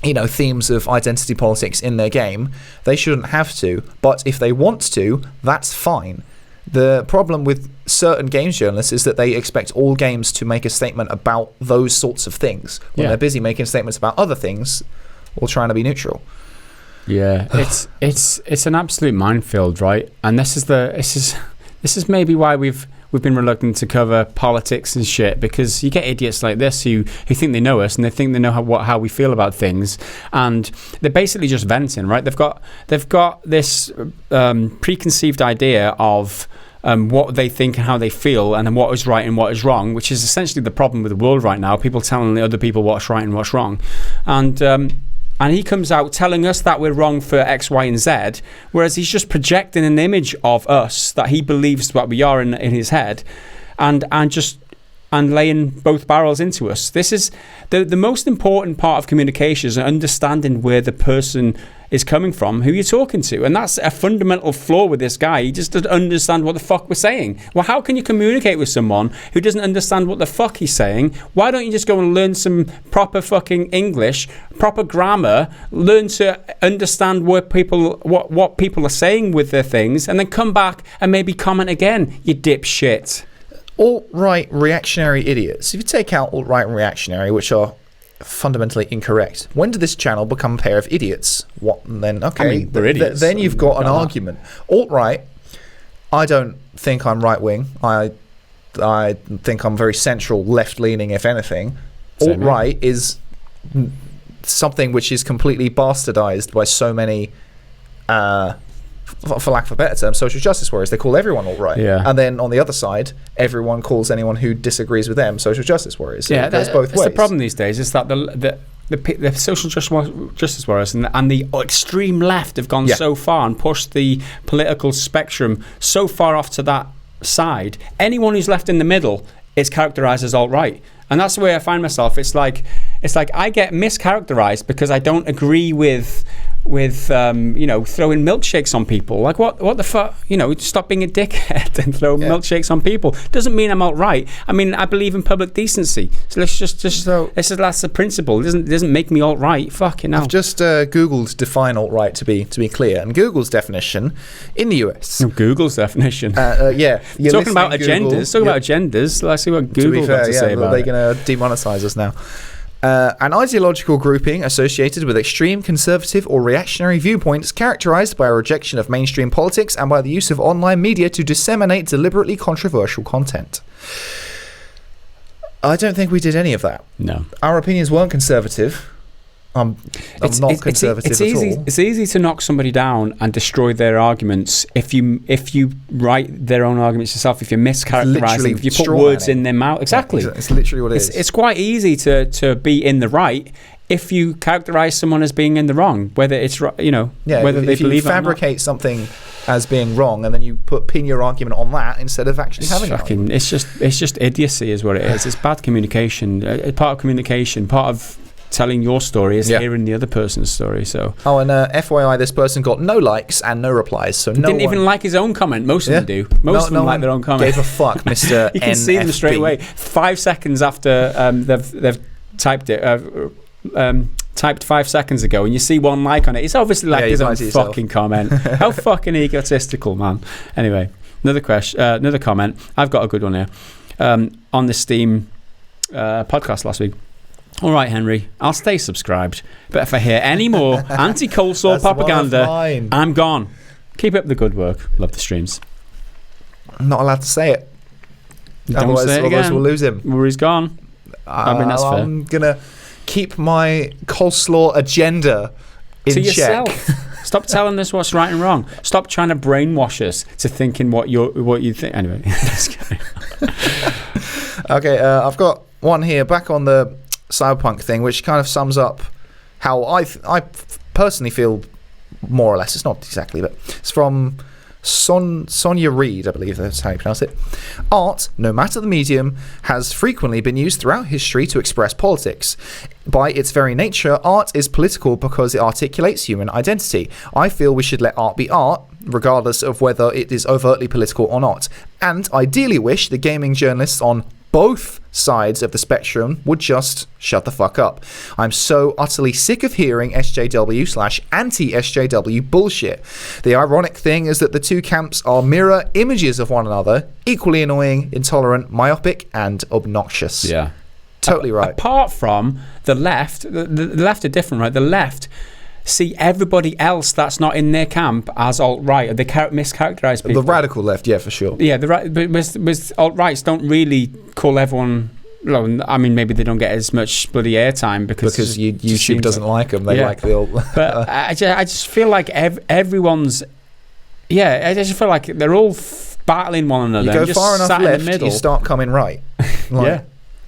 themes of identity politics in their game, they shouldn't have to. But if they want to, that's fine. The problem with certain games journalists is that they expect all games to make a statement about those sorts of things when they're busy making statements about other things or trying to be neutral. Yeah, it's an absolute minefield, right? And this is maybe why we've been reluctant to cover politics and shit, because you get idiots like this who think they know us and they think they know how we feel about things, and they're basically just venting, right? They've got this preconceived idea of what they think and how they feel and what is right and what is wrong, which is essentially the problem with the world right now. People telling the other people what's right and what's wrong. And he comes out telling us that we're wrong for X, Y, and Z, whereas he's just projecting an image of us that he believes what we are in his head, and laying both barrels into us. This is the most important part of communication, is understanding where the person is coming from, who you're talking to. And that's a fundamental flaw with this guy. He just doesn't understand what the fuck we're saying. Well, how can you communicate with someone who doesn't understand what the fuck he's saying? Why don't you just go and learn some proper fucking English, proper grammar, learn to understand what people are saying with their things, and then come back and maybe comment again, you dipshit. Alt-right reactionary idiots. If you take out alt-right and reactionary, which are fundamentally incorrect, when did this channel become a pair of idiots? What then? Okay, I mean, they're idiots. Then you've got an argument. Alt-right, I don't think I'm right-wing. I think I'm very central, left-leaning, if anything. Alt-right is something which is completely bastardized by so many, for lack of a better term, social justice warriors. They call everyone alt-right. Yeah. And then on the other side, everyone calls anyone who disagrees with them social justice warriors. So Yeah, it goes both ways. That's the problem these days. Is that the social justice warriors and the extreme left have gone so far and pushed the political spectrum so far off to that side. Anyone who's left in the middle is characterized as alt-right. And that's the way I find myself. It's like I get mischaracterized because I don't agree with throwing milkshakes on people. Like what the fuck? Stop being a dickhead and throw milkshakes on people. Doesn't mean I'm alt-right. I mean, I believe in public decency. So let's just that's the principle. It doesn't make me alt-right. Fucking hell. I've just Googled define alt-right to be clear, and Google's definition in the US. Google's definition. You're talking about Google, agendas. Talking about agendas. Let's see what Google got to say about they're it. going to demonetize us now. An ideological grouping associated with extreme conservative or reactionary viewpoints characterized by a rejection of mainstream politics and by the use of online media to disseminate deliberately controversial content. I don't think we did any of that. No. Our opinions weren't conservative. I'm not conservative at all. It's easy to knock somebody down and destroy their arguments if you write their own arguments yourself, if you mischaracterize them, if you put words in their mouth. Exactly. Yeah, it's literally what it is. It's quite easy to be in the right if you characterize someone as being in the wrong, whether it's whether they believe it or not. If you fabricate something as being wrong and then you pin your argument on that instead of actually having an argument. It's just idiocy is what it is. It's bad communication. Part of communication, part of telling your story is hearing the other person's story. So and FYI, this person got no likes and no replies. So didn't even like his own comment. Most of them do. Most of them like their own comment. Gave a fuck, Mr. You can see them straight away. 5 seconds after they've typed it. Typed 5 seconds ago, and you see one like on it. It's obviously like his own fucking comment. How fucking egotistical, man. Anyway, another comment. I've got a good one here. On the Steam podcast last week. All right, Henry, I'll stay subscribed, but if I hear any more anti-coleslaw propaganda, I'm gone. Keep up the good work. Love the streams. I'm not allowed to say it. Otherwise we'll lose him. Where he's gone. I mean, that's fair. I'm going to keep my coleslaw agenda in check. Yourself. Stop telling us what's right and wrong. Stop trying to brainwash us to thinking what you think. Anyway. Okay, I've got one here back on the cyberpunk thing, which kind of sums up how I personally feel, more or less. It's not exactly, but it's from Sonia Reed, I believe that's how you pronounce it. Art, no matter the medium, has frequently been used throughout history to express politics. By its very nature, art is political because it articulates human identity. I feel we should let art be art, regardless of whether it is overtly political or not. And ideally wish the gaming journalists on both sides of the spectrum would just shut the fuck up. I'm so utterly sick of hearing SJW/anti-SJW bullshit. The ironic thing is that the two camps are mirror images of one another, equally annoying, intolerant, myopic, and obnoxious. Yeah. Totally right. Apart from the left, the left are different, right? The left see everybody else that's not in their camp as alt-right. They mischaracterize people. The radical left, yeah, for sure. Yeah, but alt-rights don't really call everyone. Well, I mean, maybe they don't get as much bloody airtime because YouTube doesn't like them. They like the alt. But I just feel like everyone's. Yeah, I just feel like they're all battling one another. You go just far enough sat left, in the middle. you start coming right. Yeah,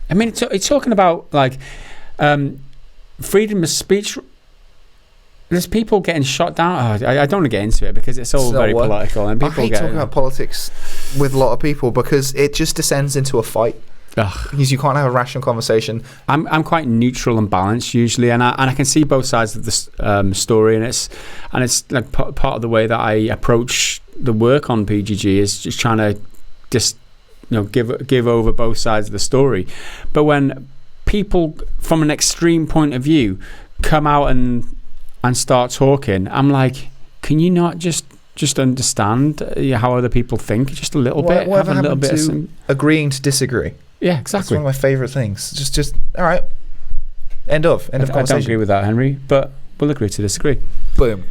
I mean, it's talking about like freedom of speech. There's people getting shot down. I don't want to get into it because it's all very political. And people I hate talking about politics with a lot of people because it just descends into a fight. Because you can't have a rational conversation. I'm quite neutral and balanced usually, and I can see both sides of the story, and it's like part of the way that I approach the work on PGG is just trying to give over both sides of the story. But when people from an extreme point of view come out and start talking, I'm like, can you not just understand how other people think just a little bit? Whatever happened to agreeing to disagree? Yeah, exactly. That's one of my favourite things. Just all right. End of conversation. I don't agree with that, Henry, but we'll agree to disagree. Boom.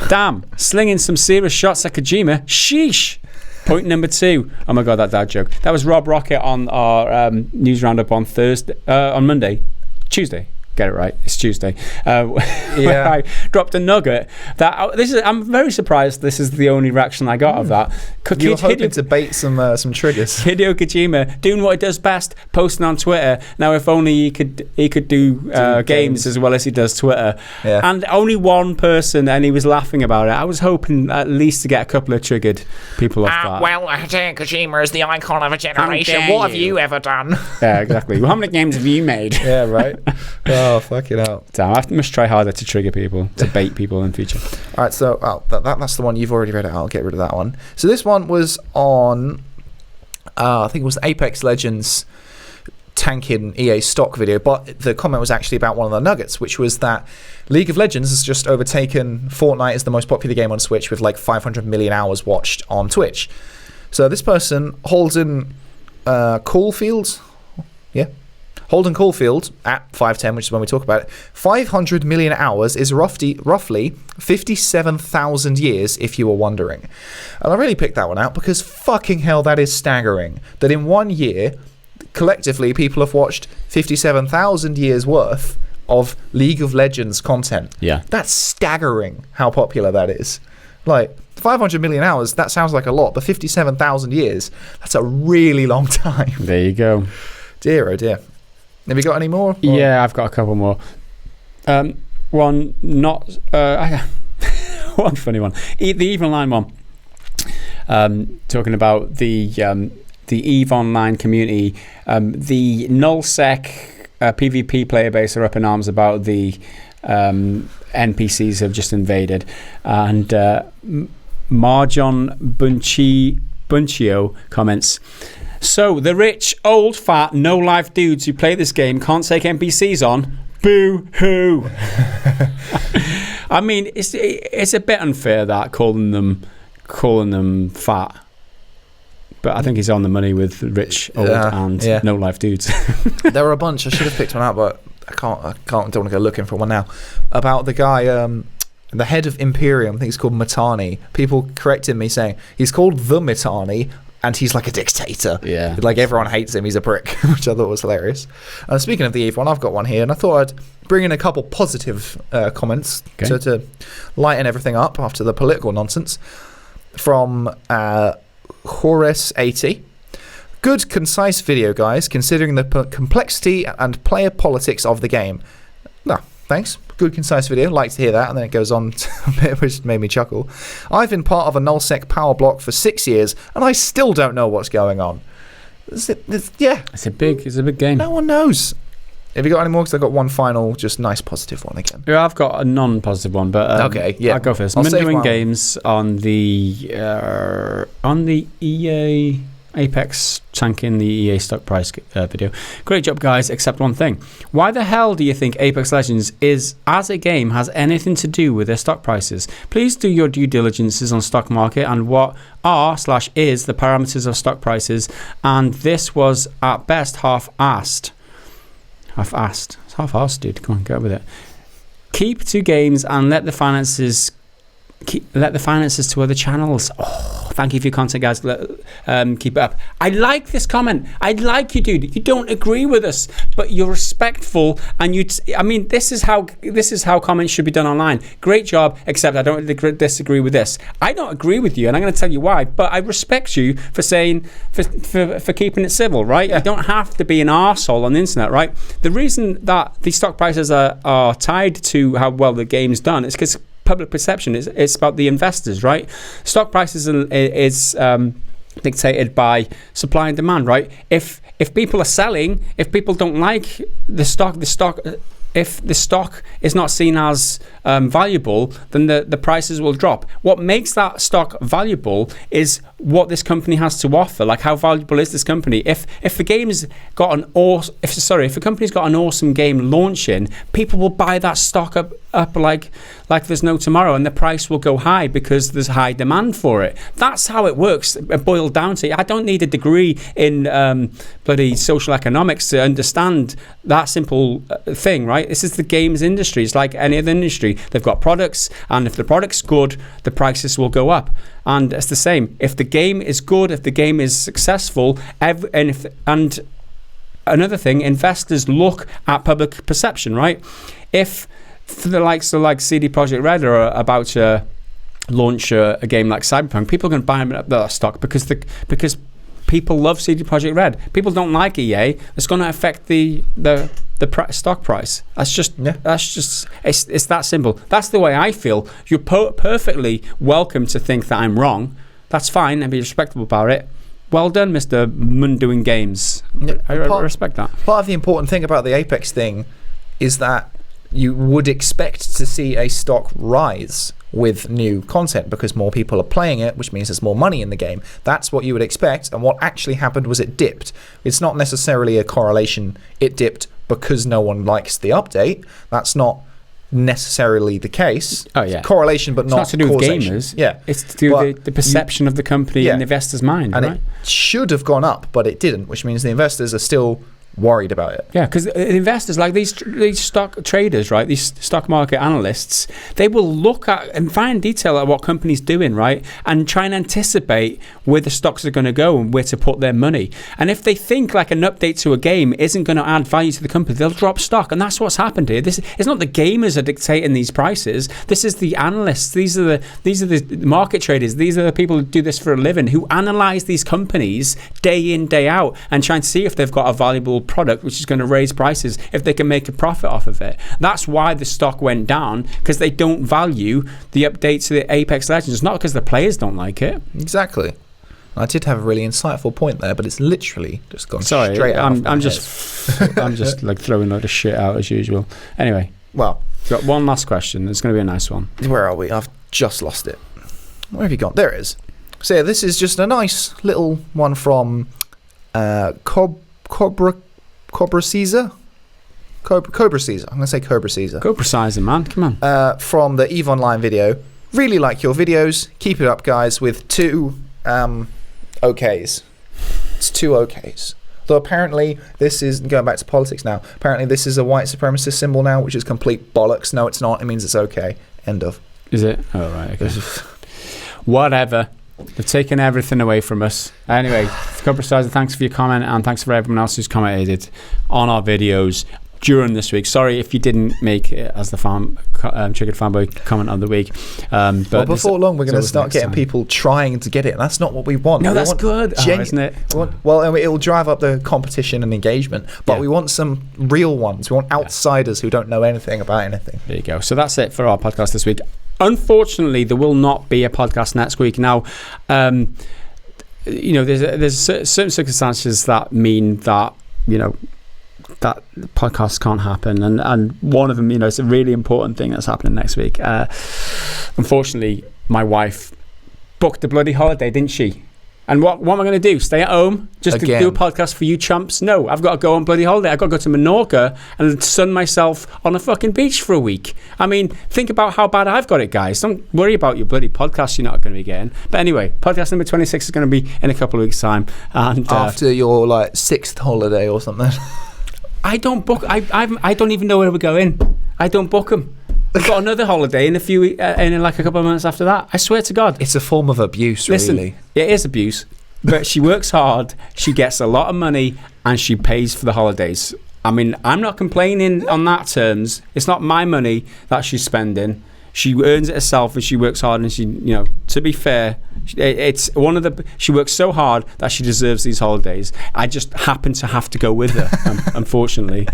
Damn, slinging some serious shots at Kojima. Sheesh. Point number 2. Oh my god, that dad joke. That was Rob Rocket on our news roundup on Tuesday. Get it right. It's Tuesday. Where I dropped a nugget. I'm very surprised. This is the only reaction I got of that. You were hoping to bait some triggers. Hideo Kojima doing what he does best, posting on Twitter. Now, if only he could do games as well as he does Twitter. Yeah. And only one person, and he was laughing about it. I was hoping at least to get a couple of triggered people off that. Well, Hideo Kojima is the icon of a generation. What have you ever done? Yeah, exactly. Well, how many games have you made? Yeah, right. Oh, fucking hell. Damn, I must try harder to trigger people, to bait people in future. All right, so that's the one. You've already read it. I'll get rid of that one. So this one was on, I think it was the Apex Legends tanking EA stock video, but the comment was actually about one of the nuggets, which was that League of Legends has just overtaken Fortnite as the most popular game on Switch with like 500 million hours watched on Twitch. So this person, Holden Caulfield, Holden Caulfield at 5'10", which is when we talk about it, 500 million hours is roughly 57,000 years, if you were wondering. And I really picked that one out because fucking hell, that is staggering. That in 1 year, collectively, people have watched 57,000 years worth of League of Legends content. Yeah. That's staggering how popular that is. Like, 500 million hours, that sounds like a lot, but 57,000 years, that's a really long time. There you go. Dear, oh dear. Have you got any more? Yeah, I've got a couple more. One not... one funny one. The EVE Online one. Talking about the EVE Online community. The nullsec PvP player base are up in arms about the NPCs have just invaded. And Marjon Bunchio comments... So, the rich, old, fat, no-life dudes who play this game can't take NPCs on? Boo-hoo! I mean, it's a bit unfair that calling them fat. But I think he's on the money with rich, old, and no-life dudes. There were a bunch. I should have picked one out, but I don't want to go looking for one now. About the guy... the head of Imperium, I think he's called Mitani. People corrected me saying he's called the Mitani, and he's like a dictator. Yeah. Like everyone hates him. He's a prick, which I thought was hilarious. Speaking of the EVE one, I've got one here, and I thought I'd bring in a couple positive comments to lighten everything up after the political nonsense. From Horace80. Good, concise video, guys, considering the complexity and player politics of the game. No, thanks. Good, concise video. Like to hear that. And then it goes on to a bit, which made me chuckle. I've been part of a nullsec power block for 6 years, and I still don't know what's going on. It's a big game. No one knows. Have you got any more? Because I've got one final, just nice positive one again. Yeah, I've got a non-positive one, but okay, yeah, I'll go first. Mindoing Games on the EA Apex tanking the EA stock price video. Great job, guys, except one thing. Why the hell do you think Apex Legends is, as a game, has anything to do with their stock prices? Please do your due diligences on stock market and what are/is the parameters of stock prices, and this was at best half-assed. Half-assed. It's half-assed, dude. Come on, get with it. Keep to games and let the finances to other channels. Oh, thank you for your content, guys. Keep it up. I like this comment. I like you, dude. You don't agree with us, but you're respectful, and this is how comments should be done online. Great job, except I don't disagree with this. I don't agree with you, and I'm going to tell you why. But I respect you for saying for keeping it civil, right? Yeah. You don't have to be an arsehole on the internet, right? The reason that the stock prices are tied to how well the game's done is because public perception it's about the investors, right? Stock prices is dictated by supply and demand, right? If people are selling, if people don't like the stock, if the stock is not seen as valuable, then the prices will drop. What makes that stock valuable is what this company has to offer. Like, how valuable is this company? If the game's got if a company's got an awesome game launching, people will buy that stock up like there's no tomorrow, and the price will go high because there's high demand for it. That's how it works. Boiled down to, I don't need a degree in bloody social economics to understand that simple thing, right? This is the games industry. It's like any other industry. They've got products, and if the product's good, the prices will go up. And it's the same. If the game is good, if the game is successful, and another thing, investors look at public perception, right? If for the likes of like CD Projekt Red are about to launch a game like Cyberpunk, people are going to buy that stock because people love CD Projekt Red. People don't like EA. It's going to affect the stock price. That's just it's that simple. That's the way I feel. You're perfectly welcome to think that I'm wrong. That's fine and be respectable about it. Well done, Mr. Mundoing Games. I respect that. Part of the important thing about the Apex thing is that you would expect to see a stock rise with new content because more people are playing it, which means there's more money in the game. That's what you would expect, and what actually happened was it dipped. It's not necessarily a correlation. It dipped because no one likes the update. That's not necessarily the case. Oh yeah, correlation, but it's not to do causation. with gamers. Yeah, it's to do with the perception of the company in the investor's mind, and right? it should have gone up, but it didn't, which means the investors are still worried about it. Yeah, because investors, like these stock traders, right, these stock market analysts, they will look at and find detail at what companies doing, right, and try and anticipate where the stocks are going to go and where to put their money. And if they think like an update to a game isn't going to add value to the company, they'll drop stock. And that's what's happened here. It's not the gamers are dictating these prices. This is the analysts. These are the market traders. These are the people who do this for a living, who analyze these companies day in, day out, and try and see if they've got a valuable product which is going to raise prices, if they can make a profit off of it. That's why the stock went down, because they don't value the update to the Apex Legends. It's not because the players don't like it. Exactly. I did have a really insightful point there, but it's literally just gone straight out. I'm just like throwing a lot of shit out as usual. Anyway, well, got one last question. It's going to be a nice one. Where are we? I've just lost it. Where have you gone? There it is. So yeah, this is just a nice little one from Cobra Caesar? Cobra Caesar. I'm going to say Cobra Caesar. Cobra Caesar, man. Come on. From the EVE Online video. Really like your videos. Keep it up, guys, with 2 okays. It's 2 okays. Though apparently this is, going back to politics now, apparently this is a white supremacist symbol now, which is complete bollocks. No, it's not. It means it's okay. End of. Is it? Oh, right. Okay. Whatever. They've taken everything away from us. Anyway, Cobra Caesar, thanks for your comment, and thanks for everyone else who's commented on our videos during this week. Sorry if you didn't make it as the Triggered Fanboy comment of the week. But before long, we're going to start getting people trying to get it, and that's not what we want. No, that's good, isn't it? Well, it will drive up the competition and engagement, but we want some real ones. We want outsiders who don't know anything about anything. There you go. So that's it for our podcast this week. Unfortunately, there will not be a podcast next week. Now, there's certain circumstances that mean that, that the podcast can't happen. And one of them, it's a really important thing that's happening next week. Unfortunately, my wife booked a bloody holiday, didn't she? And what am I going to do? Stay at home just to do a podcast for you chumps? No, I've got to go on bloody holiday. I've got to go to Menorca and sun myself on a fucking beach for a week. I mean, think about how bad I've got it, guys. Don't worry about your bloody podcast you're not going to be getting. But anyway, podcast number 26 is going to be in a couple of weeks' time. And after your 6th holiday or something. I don't book. I don't even know where we're going. I don't book them. We've got another holiday in a couple of months after that. I swear to God. It's a form of abuse, Listen, really. It is abuse. But she works hard, she gets a lot of money, and she pays for the holidays. I mean, I'm not complaining on that terms. It's not my money that she's spending. She earns it herself and she works hard, and she, to be fair, she works so hard that she deserves these holidays. I just happen to have to go with her, unfortunately.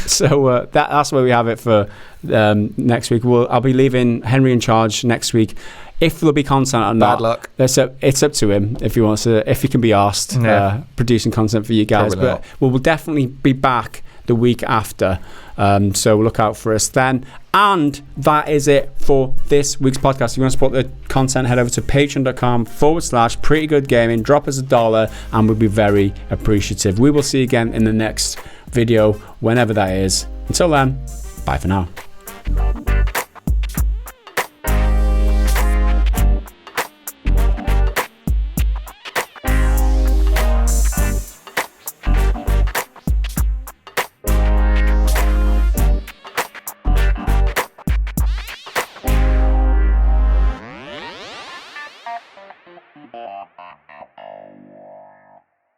So that's where we have it for next week. I'll be leaving Henry in charge next week. If there'll be content or not, bad luck. It's up to him if he can be asked producing content for you guys. Probably but we'll definitely be back the week after. So look out for us then. And that is it for this week's podcast. If you want to support the content, head over to patreon.com/prettygoodgaming. Drop us $1 and we'll be very appreciative. We will see you again in the next video, whenever that is. Until then, bye for now.